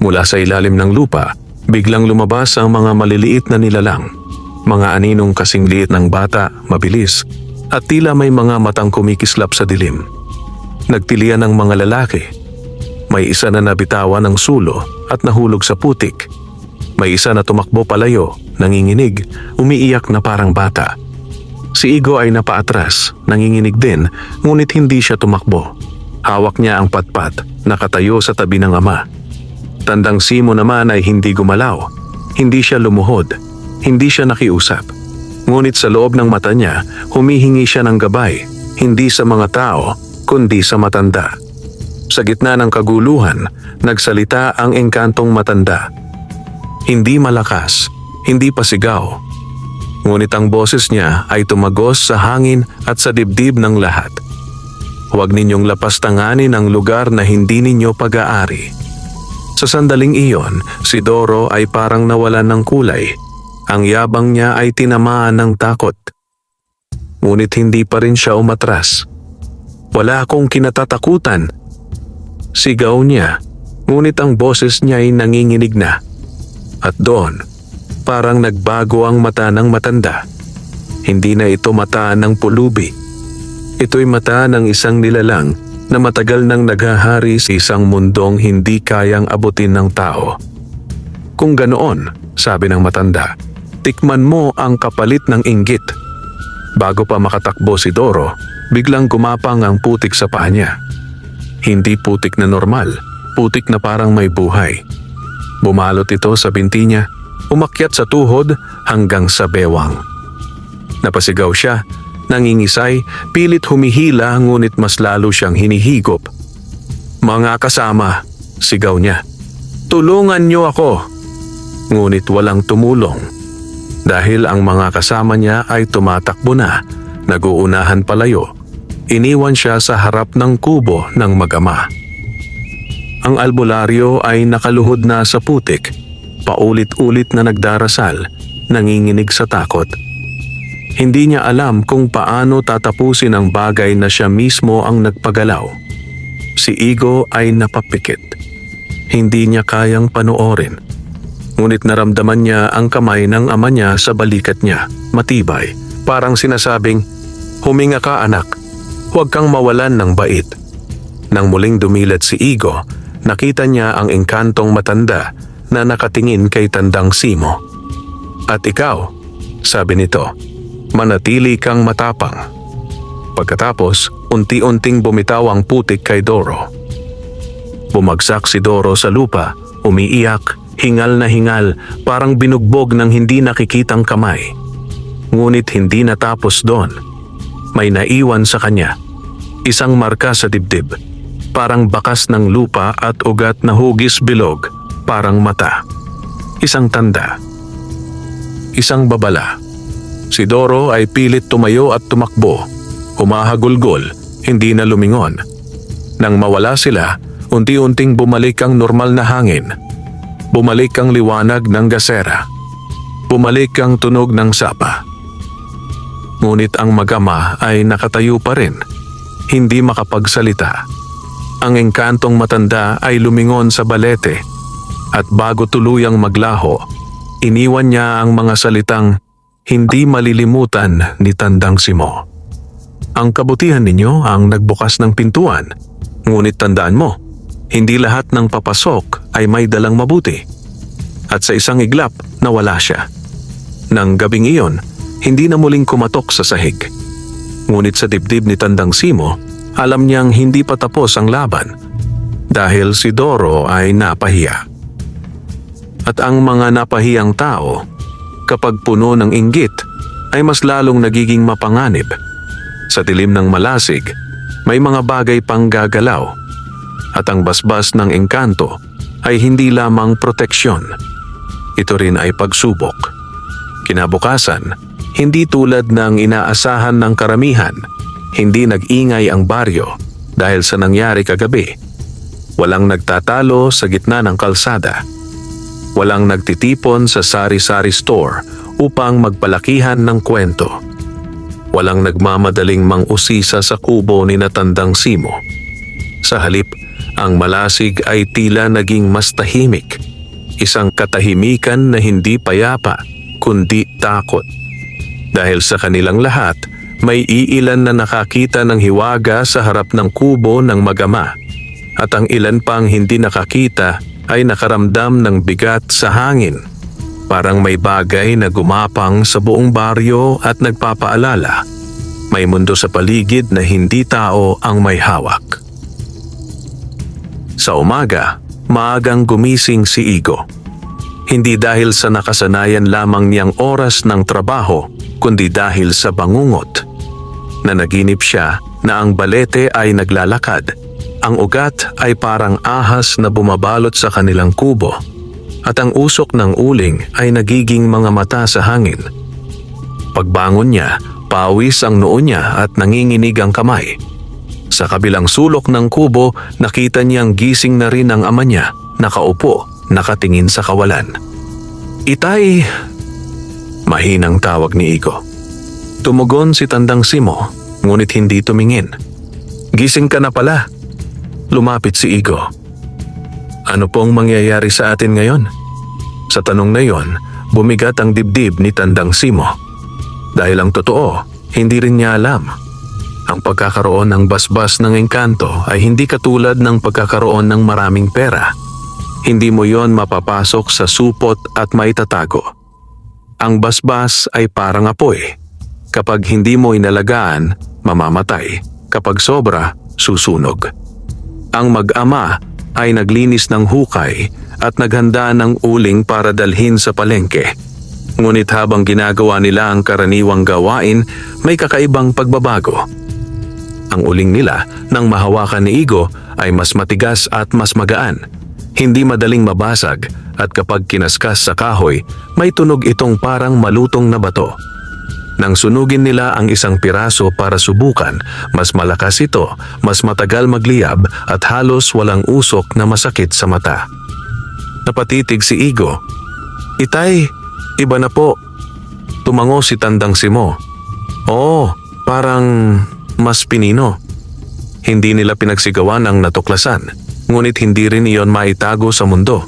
Mula sa ilalim ng lupa, biglang lumabas ang mga maliliit na nilalang. Mga aninong kasing liit ng bata, mabilis, at tila may mga matang kumikislap sa dilim. Nagtilian ng mga lalaki. May isa na nabitawan ng sulo at nahulog sa putik. May isa na tumakbo palayo, nanginginig, umiiyak na parang bata. Si Igo ay napaatras, nanginginig din, ngunit hindi siya tumakbo. Hawak niya ang patpat, nakatayo sa tabi ng ama. Tandang Simo naman ay hindi gumalaw. Hindi siya lumuhod. Hindi siya nakiusap. Ngunit sa loob ng mata niya, humihingi siya ng gabay, hindi sa mga tao, kundi sa matanda. Sa gitna ng kaguluhan, nagsalita ang engkantong matanda. Hindi malakas, hindi pasigaw. Ngunit ang boses niya ay tumagos sa hangin at sa dibdib ng lahat. "Huwag ninyong lapastanganin ang lugar na hindi ninyo pag-aari." Sa sandaling iyon, si Doro ay parang nawalan ng kulay. Ang yabang niya ay tinamaan ng takot. Ngunit hindi pa rin siya umatras. "Wala akong kinatatakutan!" sigaw niya, ngunit ang boses niya ay nanginginig na. At doon, parang nagbago ang mata ng matanda. Hindi na ito mata ng pulubi. Ito'y mata ng isang nilalang na matagal nang naghahari sa isang mundong hindi kayang abutin ng tao. "Kung ganoon," sabi ng matanda, "tikman mo ang kapalit ng inggit." Bago pa makatakbo si Doro, biglang gumapang ang putik sa paa niya. Hindi putik na normal, putik na parang may buhay. Bumalot ito sa binti niya, umakyat sa tuhod hanggang sa bewang. Napasigaw siya, nangingisay, pilit humihila ngunit mas lalo siyang hinihigop. "Mga kasama," sigaw niya, "tulungan niyo ako!" Ngunit walang tumulong. Dahil ang mga kasama niya ay tumatakbo na, naguunahan palayo. Iniwan siya sa harap ng kubo ng mag-ama. Ang albularyo ay nakaluhod na sa putik, paulit-ulit na nagdarasal, nanginginig sa takot. Hindi niya alam kung paano tatapusin ang bagay na siya mismo ang nagpagalaw. Si Igo ay napapikit. Hindi niya kayang panoorin. Ngunit naramdaman niya ang kamay ng ama niya sa balikat niya, matibay, parang sinasabing, "Huminga ka anak, huwag kang mawalan ng bait." Nang muling dumilat si Igo, nakita niya ang engkantong matanda na nakatingin kay Tandang Simo. "At ikaw," sabi nito, "manatili kang matapang." Pagkatapos, unti-unting bumitaw ang putik kay Doro. Bumagsak si Doro sa lupa, umiiyak, hingal na hingal, parang binugbog ng hindi nakikitang kamay. Ngunit hindi natapos doon. May naiwan sa kanya. Isang marka sa dibdib, parang bakas ng lupa at ugat na hugis bilog, parang mata. Isang tanda. Isang babala. Si Doro ay pilit tumayo at tumakbo. Humahagulgol, hindi na lumingon. Nang mawala sila, unti-unting bumalik ang normal na hangin. Bumalik ang liwanag ng gasera. Bumalik ang tunog ng sapa. Ngunit ang mag-ama ay nakatayo pa rin, hindi makapagsalita. Ang engkantong matanda ay lumingon sa balete at bago tuluyang maglaho, iniwan niya ang mga salitang hindi malilimutan ni Tandang Simo. Ang kabutihan ninyo ang nagbukas ng pintuan, ngunit tandaan mo, hindi lahat ng papasok ay may dalang mabuti. At sa isang iglap, nawala siya. Nang gabing iyon, hindi na muling kumatok sa sahig. Ngunit sa dibdib ni Tandang Simo, alam niyang hindi pa tapos ang laban dahil si Doro ay napahiya. At ang mga napahiyang tao, kapag puno ng inggit, ay mas lalong nagiging mapanganib. Sa dilim ng malasig, may mga bagay pang gagalaw. At ang basbas ng engkanto ay hindi lamang proteksyon. Ito rin ay pagsubok. Kinabukasan, hindi tulad ng inaasahan ng karamihan, hindi nag-ingay ang baryo dahil sa nangyari kagabi. Walang nagtatalo sa gitna ng kalsada. Walang nagtitipon sa sari-sari store upang magpalakihan ng kwento. Walang nagmamadaling mang-usisa sa kubo ni Tandang Simo. Sa halip, ang malasig ay tila naging mas tahimik. Isang katahimikan na hindi payapa, kundi takot. Dahil sa kanilang lahat, may iilan na nakakita ng hiwaga sa harap ng kubo ng mag-ama. At ang ilan pang hindi nakakita ay nakaramdam ng bigat sa hangin. Parang may bagay na gumapang sa buong baryo at nagpapaalala. May mundo sa paligid na hindi tao ang may hawak. Sa umaga, maagang gumising si Igo. Hindi dahil sa nakasanayan lamang niyang oras ng trabaho, kundi dahil sa bangungot. Nanaginip siya na ang balete ay naglalakad. Ang ugat ay parang ahas na bumabalot sa kanilang kubo. At ang usok ng uling ay nagiging mga mata sa hangin. Pagbangon niya, pawis ang noo niya at nanginginig ang kamay. Sa kabilang sulok ng kubo, nakita niyang gising na rin ang ama niya, nakaupo, nakatingin sa kawalan. Itay! Mahinang tawag ni Igo. Tumugon si Tandang Simo, ngunit hindi tumingin. Gising ka na pala. Lumapit si Igo. Ano pong mangyayari sa atin ngayon? Sa tanong na yon, bumigat ang dibdib ni Tandang Simo. Dahil ang totoo, hindi rin niya alam. Ang pagkakaroon ng basbas ng engkanto ay hindi katulad ng pagkakaroon ng maraming pera. Hindi mo yon mapapasok sa supot at maitatago. Ang basbas ay parang apoy. Kapag hindi mo inalagaan, mamamatay. Kapag sobra, susunog. Ang mag-ama ay naglinis ng hukay at naghanda ng uling para dalhin sa palengke. Ngunit habang ginagawa nila ang karaniwang gawain, may kakaibang pagbabago. Ang uling nila nang mahawakan ni Igo ay mas matigas at mas magaan. Hindi madaling mabasag at kapag kinaskas sa kahoy, may tunog itong parang malutong na bato. Nang sunugin nila ang isang piraso para subukan, mas malakas ito, mas matagal magliyab at halos walang usok na masakit sa mata. Napatitig si Igo. Itay, iba na po. Tumango si Tandang Simo. Oo, parang mas pinino. Hindi nila pinagsigawan ang natuklasan, ngunit hindi rin iyon maitago sa mundo.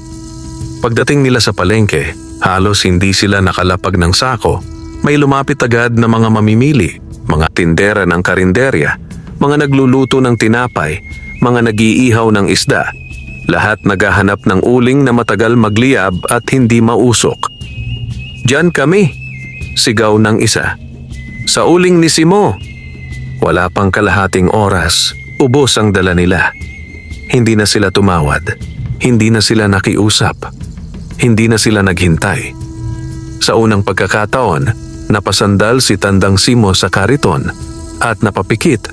Pagdating nila sa palengke, halos hindi sila nakalapag ng sako. May lumapit agad na mga mamimili, mga tindera ng karinderya, mga nagluluto ng tinapay, mga nag-iihaw ng isda. Lahat naghahanap ng uling na matagal magliyab at hindi mausok. Diyan kami, sigaw ng isa. Sa uling ni Simo. Wala pang kalahating oras, ubos ang dala nila. Hindi na sila tumawad. Hindi na sila nakiusap. Hindi na sila naghintay. Sa unang pagkakataon, napasandal si Tandang Simo sa kariton at napapikit,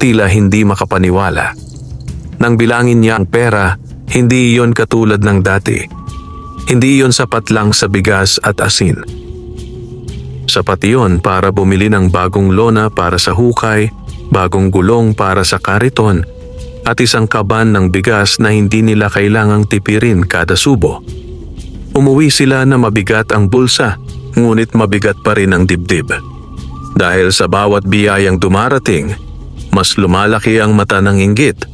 tila hindi makapaniwala. Nang bilangin niya ang pera, hindi iyon katulad ng dati. Hindi iyon sapat lang sa bigas at asin. Sapat iyon para bumili ng bagong lona para sa hukay, bagong gulong para sa kariton, at isang kaban ng bigas na hindi nila kailangang tipirin kada subo. Umuwi sila na mabigat ang bulsa, ngunit mabigat pa rin ang dibdib. Dahil sa bawat biyayang dumarating, mas lumalaki ang mata ng inggit.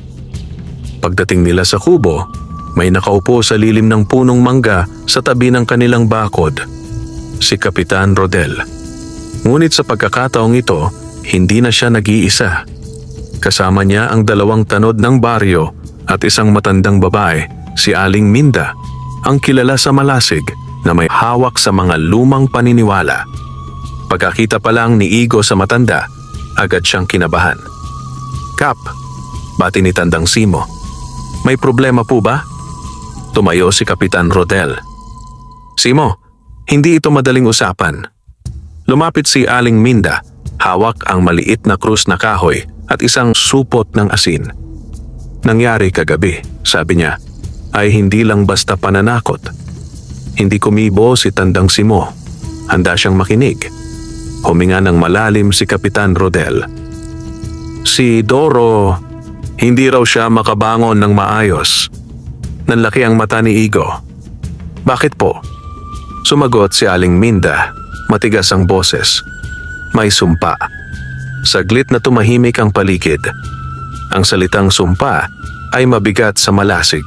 Pagdating nila sa kubo, may nakaupo sa lilim ng punong mangga sa tabi ng kanilang bakod, si Kapitan Rodel. Ngunit sa pagkakataong ito, hindi na siya nag-iisa. Kasama niya ang 2 tanod ng baryo at isang matandang babae, si Aling Minda, ang kilala sa Malasig na may hawak sa mga lumang paniniwala. Pagkakita pa lang ni Igo sa matanda, agad siyang kinabahan. "Kap," bati ni Tandang Simo, "may problema po ba?" Tumayo si Kapitan Rodel. "Simo, hindi ito madaling usapan." Lumapit si Aling Minda, hawak ang maliit na krus na kahoy at isang supot ng asin. "Nangyari kagabi," sabi niya, "ay hindi lang basta pananakot." Hindi kumibo si Tandang Simo. Handa siyang makinig. Huminga ng malalim si Kapitan Rodel. "Si Doro, hindi raw siya makabangon ng maayos." Nanlaki ang mata ni Igo. "Bakit po?" Sumagot si Aling Minda. Matigas ang boses. May sumpa. Saglit na tumahimik ang paligid. Ang salitang sumpa ay mabigat sa Malasig.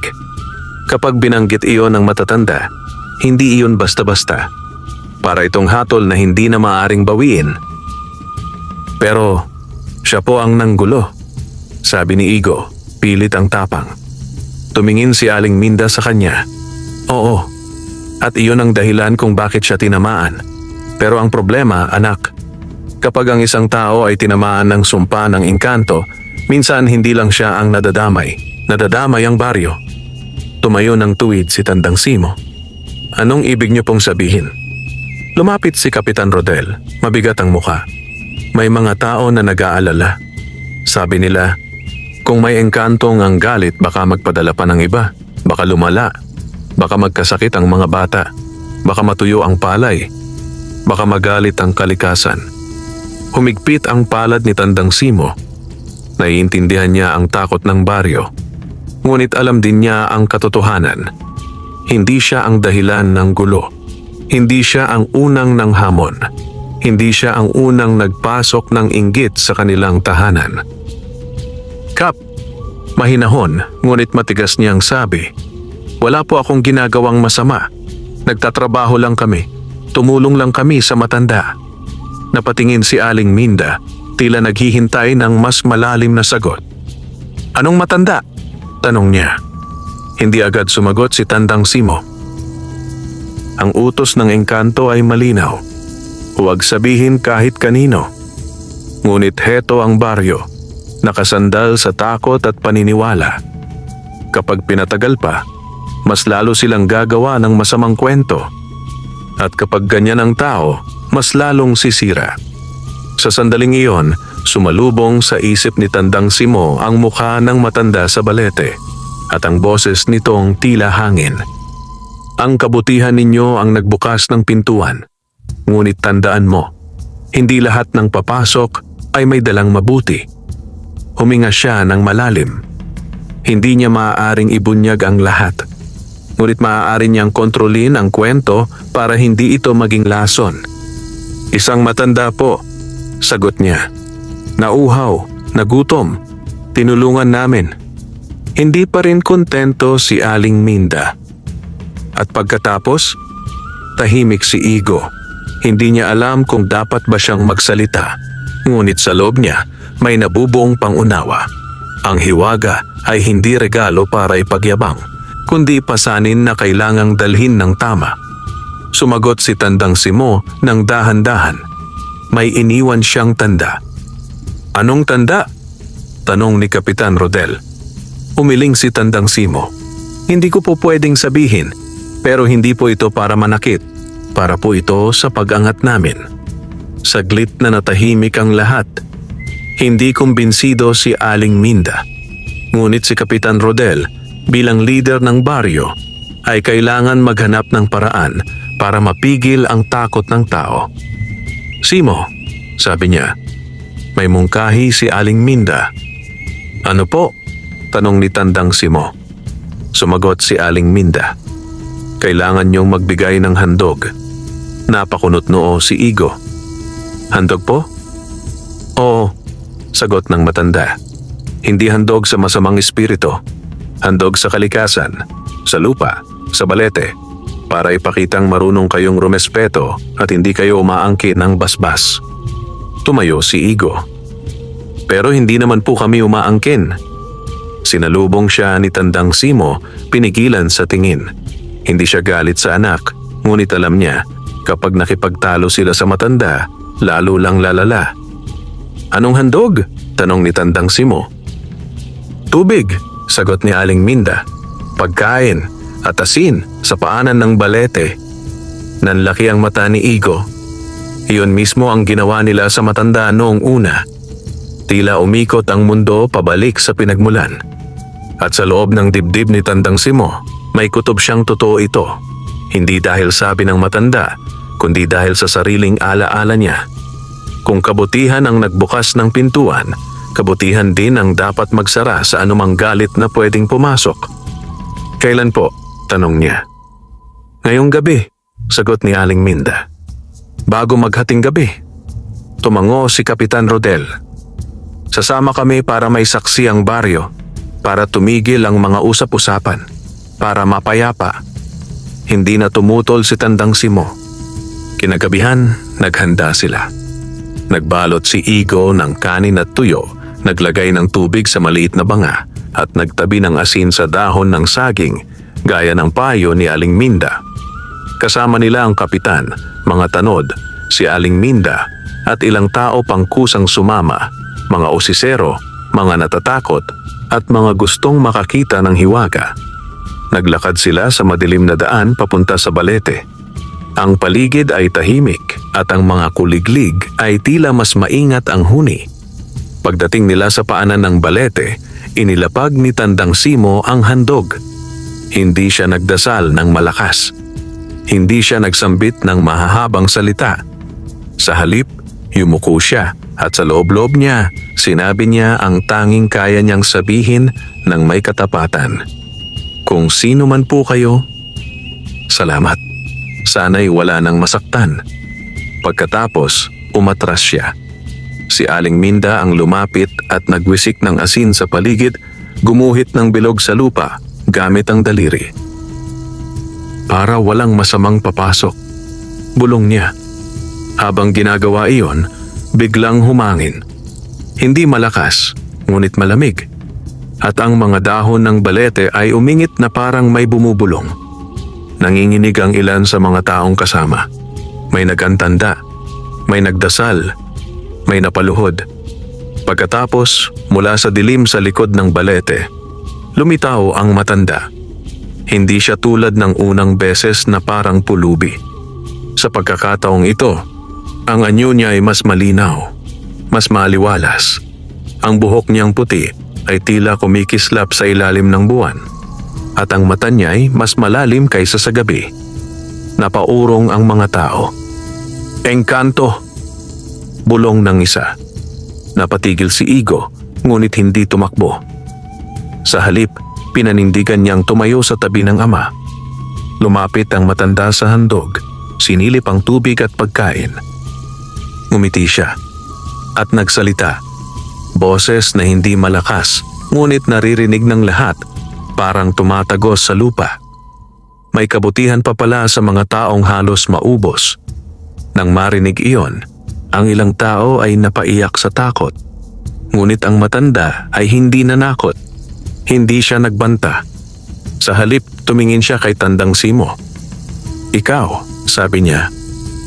Kapag binanggit iyon ng matatanda, hindi iyon basta-basta. Para itong hatol na hindi na maaring bawiin. "Pero siya po ang nanggulo," sabi ni Igo, pilit ang tapang. Tumingin si Aling Minda sa kanya. "Oo, at iyon ang dahilan kung bakit siya tinamaan. Pero ang problema, anak, kapag ang isang tao ay tinamaan ng sumpa ng engkanto, minsan hindi lang siya ang nadadamay. Nadadamay ang baryo." Tumayo ng tuwid si Tandang Simo. "Anong ibig niyo pong sabihin?" Lumapit si Kapitan Rodel. Mabigat ang muka. "May mga tao na nag-aalala. Sabi nila, kung may engkantong ang galit baka magpadala pa ng iba. Baka lumala. Baka magkasakit ang mga bata. Baka matuyo ang palay. Baka magalit ang kalikasan." Humigpit ang palad ni Tandang Simo. Naiintindihan niya ang takot ng baryo. Ngunit alam din niya ang katotohanan. Hindi siya ang dahilan ng gulo. Hindi siya ang unang nanghamon. Hindi siya ang unang nagpasok ng inggit sa kanilang tahanan. "Kap," mahinahon ngunit matigas niyang sabi, "wala po akong ginagawang masama. Nagtatrabaho lang kami. Tumulong lang kami sa matanda." Napatingin si Aling Minda, tila naghihintay ng mas malalim na sagot. "Anong matanda?" tanong niya. Hindi agad sumagot si Tandang Simo. Ang utos ng engkanto ay malinaw. Huwag sabihin kahit kanino. Ngunit heto ang baryo, nakasandal sa takot at paniniwala. Kapag pinatagal pa, mas lalo silang gagawa ng masamang kwento. At kapag ganyan ang tao, mas lalong sisira. Sa sandaling iyon, sumalubong sa isip ni Tandang Simo ang mukha ng matanda sa balete at ang boses nitong tila hangin. "Ang kabutihan ninyo ang nagbukas ng pintuan. Ngunit tandaan mo, hindi lahat ng papasok ay may dalang mabuti." Huminga siya ng malalim. Hindi niya maaaring ibunyag ang lahat. Ngunit maaari niyang kontrolin ang kwento para hindi ito maging lason. "Isang matanda po," sagot niya. "Nauhaw, nagutom, tinulungan namin." Hindi pa rin kontento si Aling Minda. At pagkatapos, tahimik si Igo. Hindi niya alam kung dapat ba siyang magsalita. Ngunit sa loob niya, may nabubuong pangunawa. Ang hiwaga ay hindi regalo para ipagyabang, kundi pasanin na kailangang dalhin ng tama. Sumagot si Tandang Simo ng dahan-dahan. May iniwan siyang tanda. "Anong tanda?" tanong ni Kapitan Rodel. Umiling si Tandang Simo. Hindi ko po pwedeng sabihin, pero hindi po ito para manakit. Para po ito sa pag-angat namin. Saglit na natahimik ang lahat. Hindi kumbinsido si Aling Minda. Ngunit si Kapitan Rodel, bilang leader ng baryo, ay kailangan maghanap ng paraan para mapigil ang takot ng tao. "Simo," sabi niya. May mungkahi si Aling Minda. "Ano po?" tanong ni Tandang Simo. Sumagot si Aling Minda. "Kailangan niyong magbigay ng handog." Napakunot noo si Igo. "Handog po?" "Oo," sagot ng matanda. "Hindi handog sa masamang espiritu. Handog sa kalikasan, sa lupa, sa balete, para ipakitang marunong kayong rumespeto at hindi kayo umaangkin ng basbas." Tumayo si Igo. "Pero hindi naman po kami umaangkin." Sinalubong siya ni Tandang Simo, pinigilan sa tingin. Hindi siya galit sa anak, ngunit alam niya, kapag nakipagtalo sila sa matanda, lalo lang lalala. "Anong handog?" tanong ni Tandang Simo. "Tubig," sagot ni Aling Minda. "Pagkain at asin sa paanan ng balete." Nanlaki ang mata ni Igo. Iyon mismo ang ginawa nila sa matanda noong una. Tila umikot ang mundo pabalik sa pinagmulan. At sa loob ng dibdib ni Tandang Simo, may kutob siyang totoo ito. Hindi dahil sabi ng matanda, kundi dahil sa sariling alaala niya. Kung kabutihan ang nagbukas ng pintuan, kabutihan din ang dapat magsara sa anumang galit na pwedeng pumasok. "Kailan po?" tanong niya. "Ngayong gabi," sagot ni Aling Minda. "Bago maghating gabi." Tumango si Kapitan Rodel. "Sasama kami para may saksi ang baryo, para tumigil ang mga usap-usapan, para mapayapa." Hindi na tumutol si Tandang Simo. Kinagabihan, naghanda sila. Nagbalot si Igo ng kanin at tuyo, naglagay ng tubig sa maliit na banga, at nagtabi ng asin sa dahon ng saging, gaya ng payo ni Aling Minda. Kasama nila ang kapitan, mga tanod, si Aling Minda, at ilang tao pang kusang sumama, mga osisero, mga natatakot, at mga gustong makakita ng hiwaga. Naglakad sila sa madilim na daan papunta sa balete. Ang paligid ay tahimik at ang mga kuliglig ay tila mas maingat ang huni. Pagdating nila sa paanan ng balete, inilapag ni Tandang Simo ang handog. Hindi siya nagdasal ng malakas. Hindi siya nagsambit ng mahahabang salita. Sa halip, yumuko siya at sa loob-loob niya, sinabi niya ang tanging kaya niyang sabihin ng may katapatan. "Kung sino man po kayo, salamat. Sana'y wala nang masaktan." Pagkatapos, umatras siya. Si Aling Minda ang lumapit at nagwisik ng asin sa paligid, gumuhit ng bilog sa lupa gamit ang daliri. "Para walang masamang papasok," bulong niya. Habang ginagawa iyon, biglang humangin. Hindi malakas, ngunit malamig. At ang mga dahon ng balete ay umingit na parang may bumubulong. Nanginginig ang ilan sa mga taong kasama. May nagantanda, may nagdasal, may napaluhod. Pagkatapos, mula sa dilim sa likod ng balete, lumitaw ang matanda. Hindi siya tulad ng unang beses na parang pulubi. Sa pagkakataong ito, ang anyo niya ay mas malinaw, mas maliwalas. Ang buhok niyang puti ay tila kumikislap sa ilalim ng buwan. At ang mata niya ay mas malalim kaysa sa gabi. Napaurong ang mga tao. "Engkanto!" bulong ng isa. Napatigil si Igo, ngunit hindi tumakbo. Sa halip, pinanindigan niyang tumayo sa tabi ng ama. Lumapit ang matanda sa handog, sinilip ang tubig at pagkain. Ngumiti siya at nagsalita. Boses na hindi malakas, ngunit naririnig ng lahat, parang tumatagos sa lupa. May kabutihan pa pala sa mga taong halos maubos. Nang marinig iyon, ang ilang tao ay napaiyak sa takot. Ngunit ang matanda ay hindi nanakot. Hindi siya nagbanta. Sa halip, tumingin siya kay Tandang Simo. "Ikaw," sabi niya,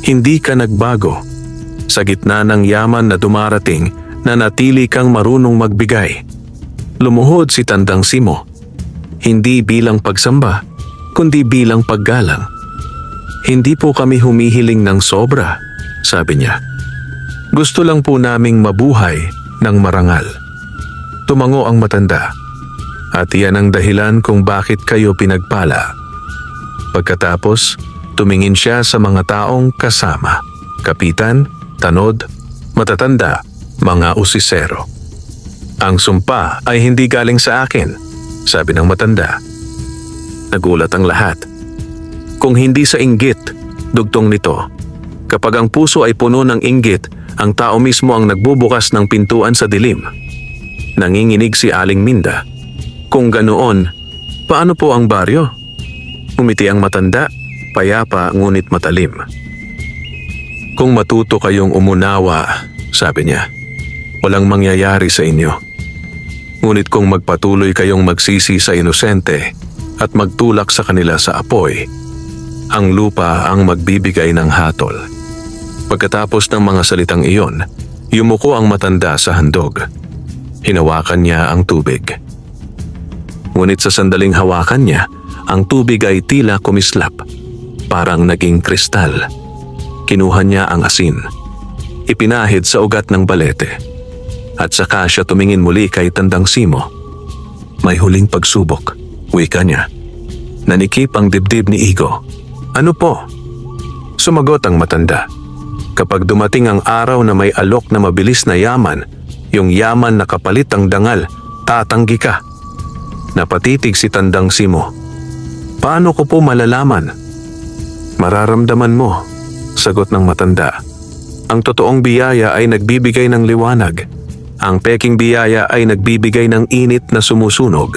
"hindi ka nagbago. Sa gitna ng yaman na dumarating, nanatili kang marunong magbigay. Lumuhod si Tandang Simo. Hindi bilang pagsamba, kundi bilang paggalang. Hindi po kami humihiling ng sobra, sabi niya. Gusto lang po naming mabuhay ng marangal. Tumango ang matanda. At iyan ang dahilan kung bakit kayo pinagpala. Pagkatapos, tumingin siya sa mga taong kasama. Kapitan, tanod, matatanda, mga usisero. Ang sumpa ay hindi galing sa akin, sabi ng matanda. Nagulat ang lahat. Kung hindi sa inggit, dugtong nito. Kapag ang puso ay puno ng inggit, ang tao mismo ang nagbubukas ng pintuan sa dilim. Nanginginig si Aling Minda. Kung ganoon, paano po ang baryo? Umiti ang matanda, payapa ngunit matalim. Kung matuto kayong umunawa, sabi niya, walang mangyayari sa inyo. Ngunit kung magpatuloy kayong magsisi sa inosente at magtulak sa kanila sa apoy, ang lupa ang magbibigay ng hatol. Pagkatapos ng mga salitang iyon, yumuko ang matanda sa handog. Hinawakan niya ang tubig. Ngunit sa sandaling hawakan niya, ang tubig ay tila kumislap, parang naging kristal. Kinuha niya ang asin. Ipinahid sa ugat ng balete. At saka siya tumingin muli kay Tandang Simo. May huling pagsubok, wika niya. Nanikip ang dibdib ni Igo. Ano po? Sumagot ang matanda. Kapag dumating ang araw na may alok na mabilis na yaman, yung yaman na kapalit ang dangal, tatanggi ka. Napatitig si Tandang Simo. Paano ko po malalaman? Mararamdaman mo, sagot ng matanda. Ang totoong biyaya ay nagbibigay ng liwanag. Ang peking biyaya ay nagbibigay ng init na sumusunog.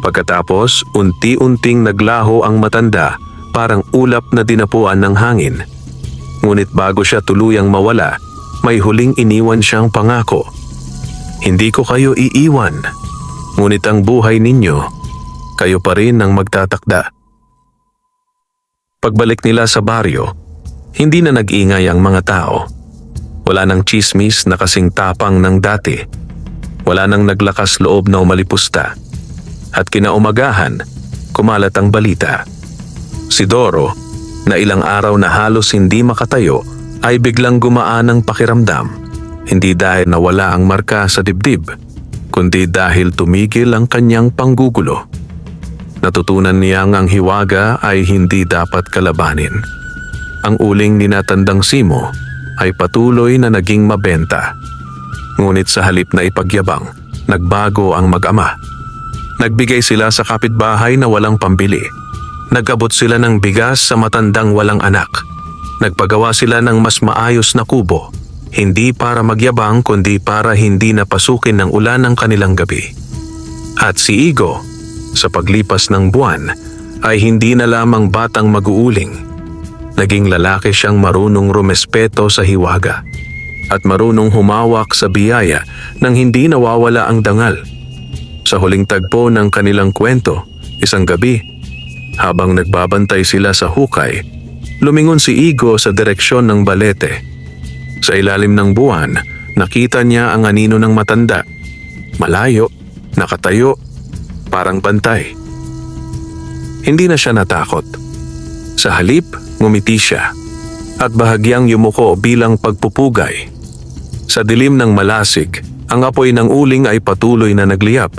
Pagkatapos, unti-unting naglaho ang matanda, parang ulap na dinapuan ng hangin. Ngunit bago siya tuluyang mawala, may huling iniwan siyang pangako. Hindi ko kayo iiwan, ngunit ang buhay ninyo, kayo pa rin ang magtatakda. Pagbalik nila sa baryo, hindi na nag-ingay ang mga tao. Wala nang chismis na kasing tapang ng dati. Wala nang naglakas loob na umalipusta. At kinaumagahan, kumalat ang balita. Si Doro, na ilang araw na halos hindi makatayo, ay biglang gumaan ang pakiramdam. Hindi dahil nawala ang marka sa dibdib, kundi dahil tumigil ang kanyang panggugulo. Natutunan niyang ang hiwaga ay hindi dapat kalabanin. Ang uling ni Tandang Simo ay patuloy na naging mabenta. Ngunit sa halip na ipagyabang, nagbago ang mag-ama. Nagbigay sila sa kapitbahay na walang pambili. Nag-abot sila ng bigas sa matandang walang anak. Nagpagawa sila ng mas maayos na kubo, hindi para magyabang kundi para hindi napasukin ng ulan ang kanilang gabi. At si Igo, sa paglipas ng buwan, ay hindi na lamang batang mag-uuling. Naging lalaki siyang marunong rumespeto sa hiwaga at marunong humawak sa biyaya nang hindi nawawala ang dangal. Sa huling tagpo ng kanilang kwento, isang gabi, habang nagbabantay sila sa hukay, lumingon si Igo sa direksyon ng balete. Sa ilalim ng buwan, nakita niya ang anino ng matanda. Malayo, nakatayo, parang bantay. Hindi na siya natakot. Sa halip, ngumiti siya at bahagyang yumuko bilang pagpupugay. Sa dilim ng malasig, ang apoy ng uling ay patuloy na nagliyab.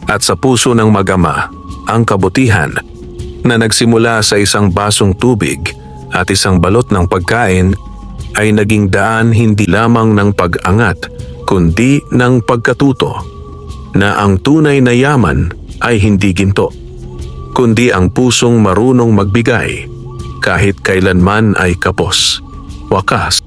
At sa puso ng mag-ama, ang kabutihan na nagsimula sa isang basong tubig at isang balot ng pagkain ay naging daan hindi lamang ng pag-angat kundi ng pagkatuto na ang tunay na yaman ay hindi ginto, kundi ang pusong marunong magbigay kahit kailanman ay kapos, wakas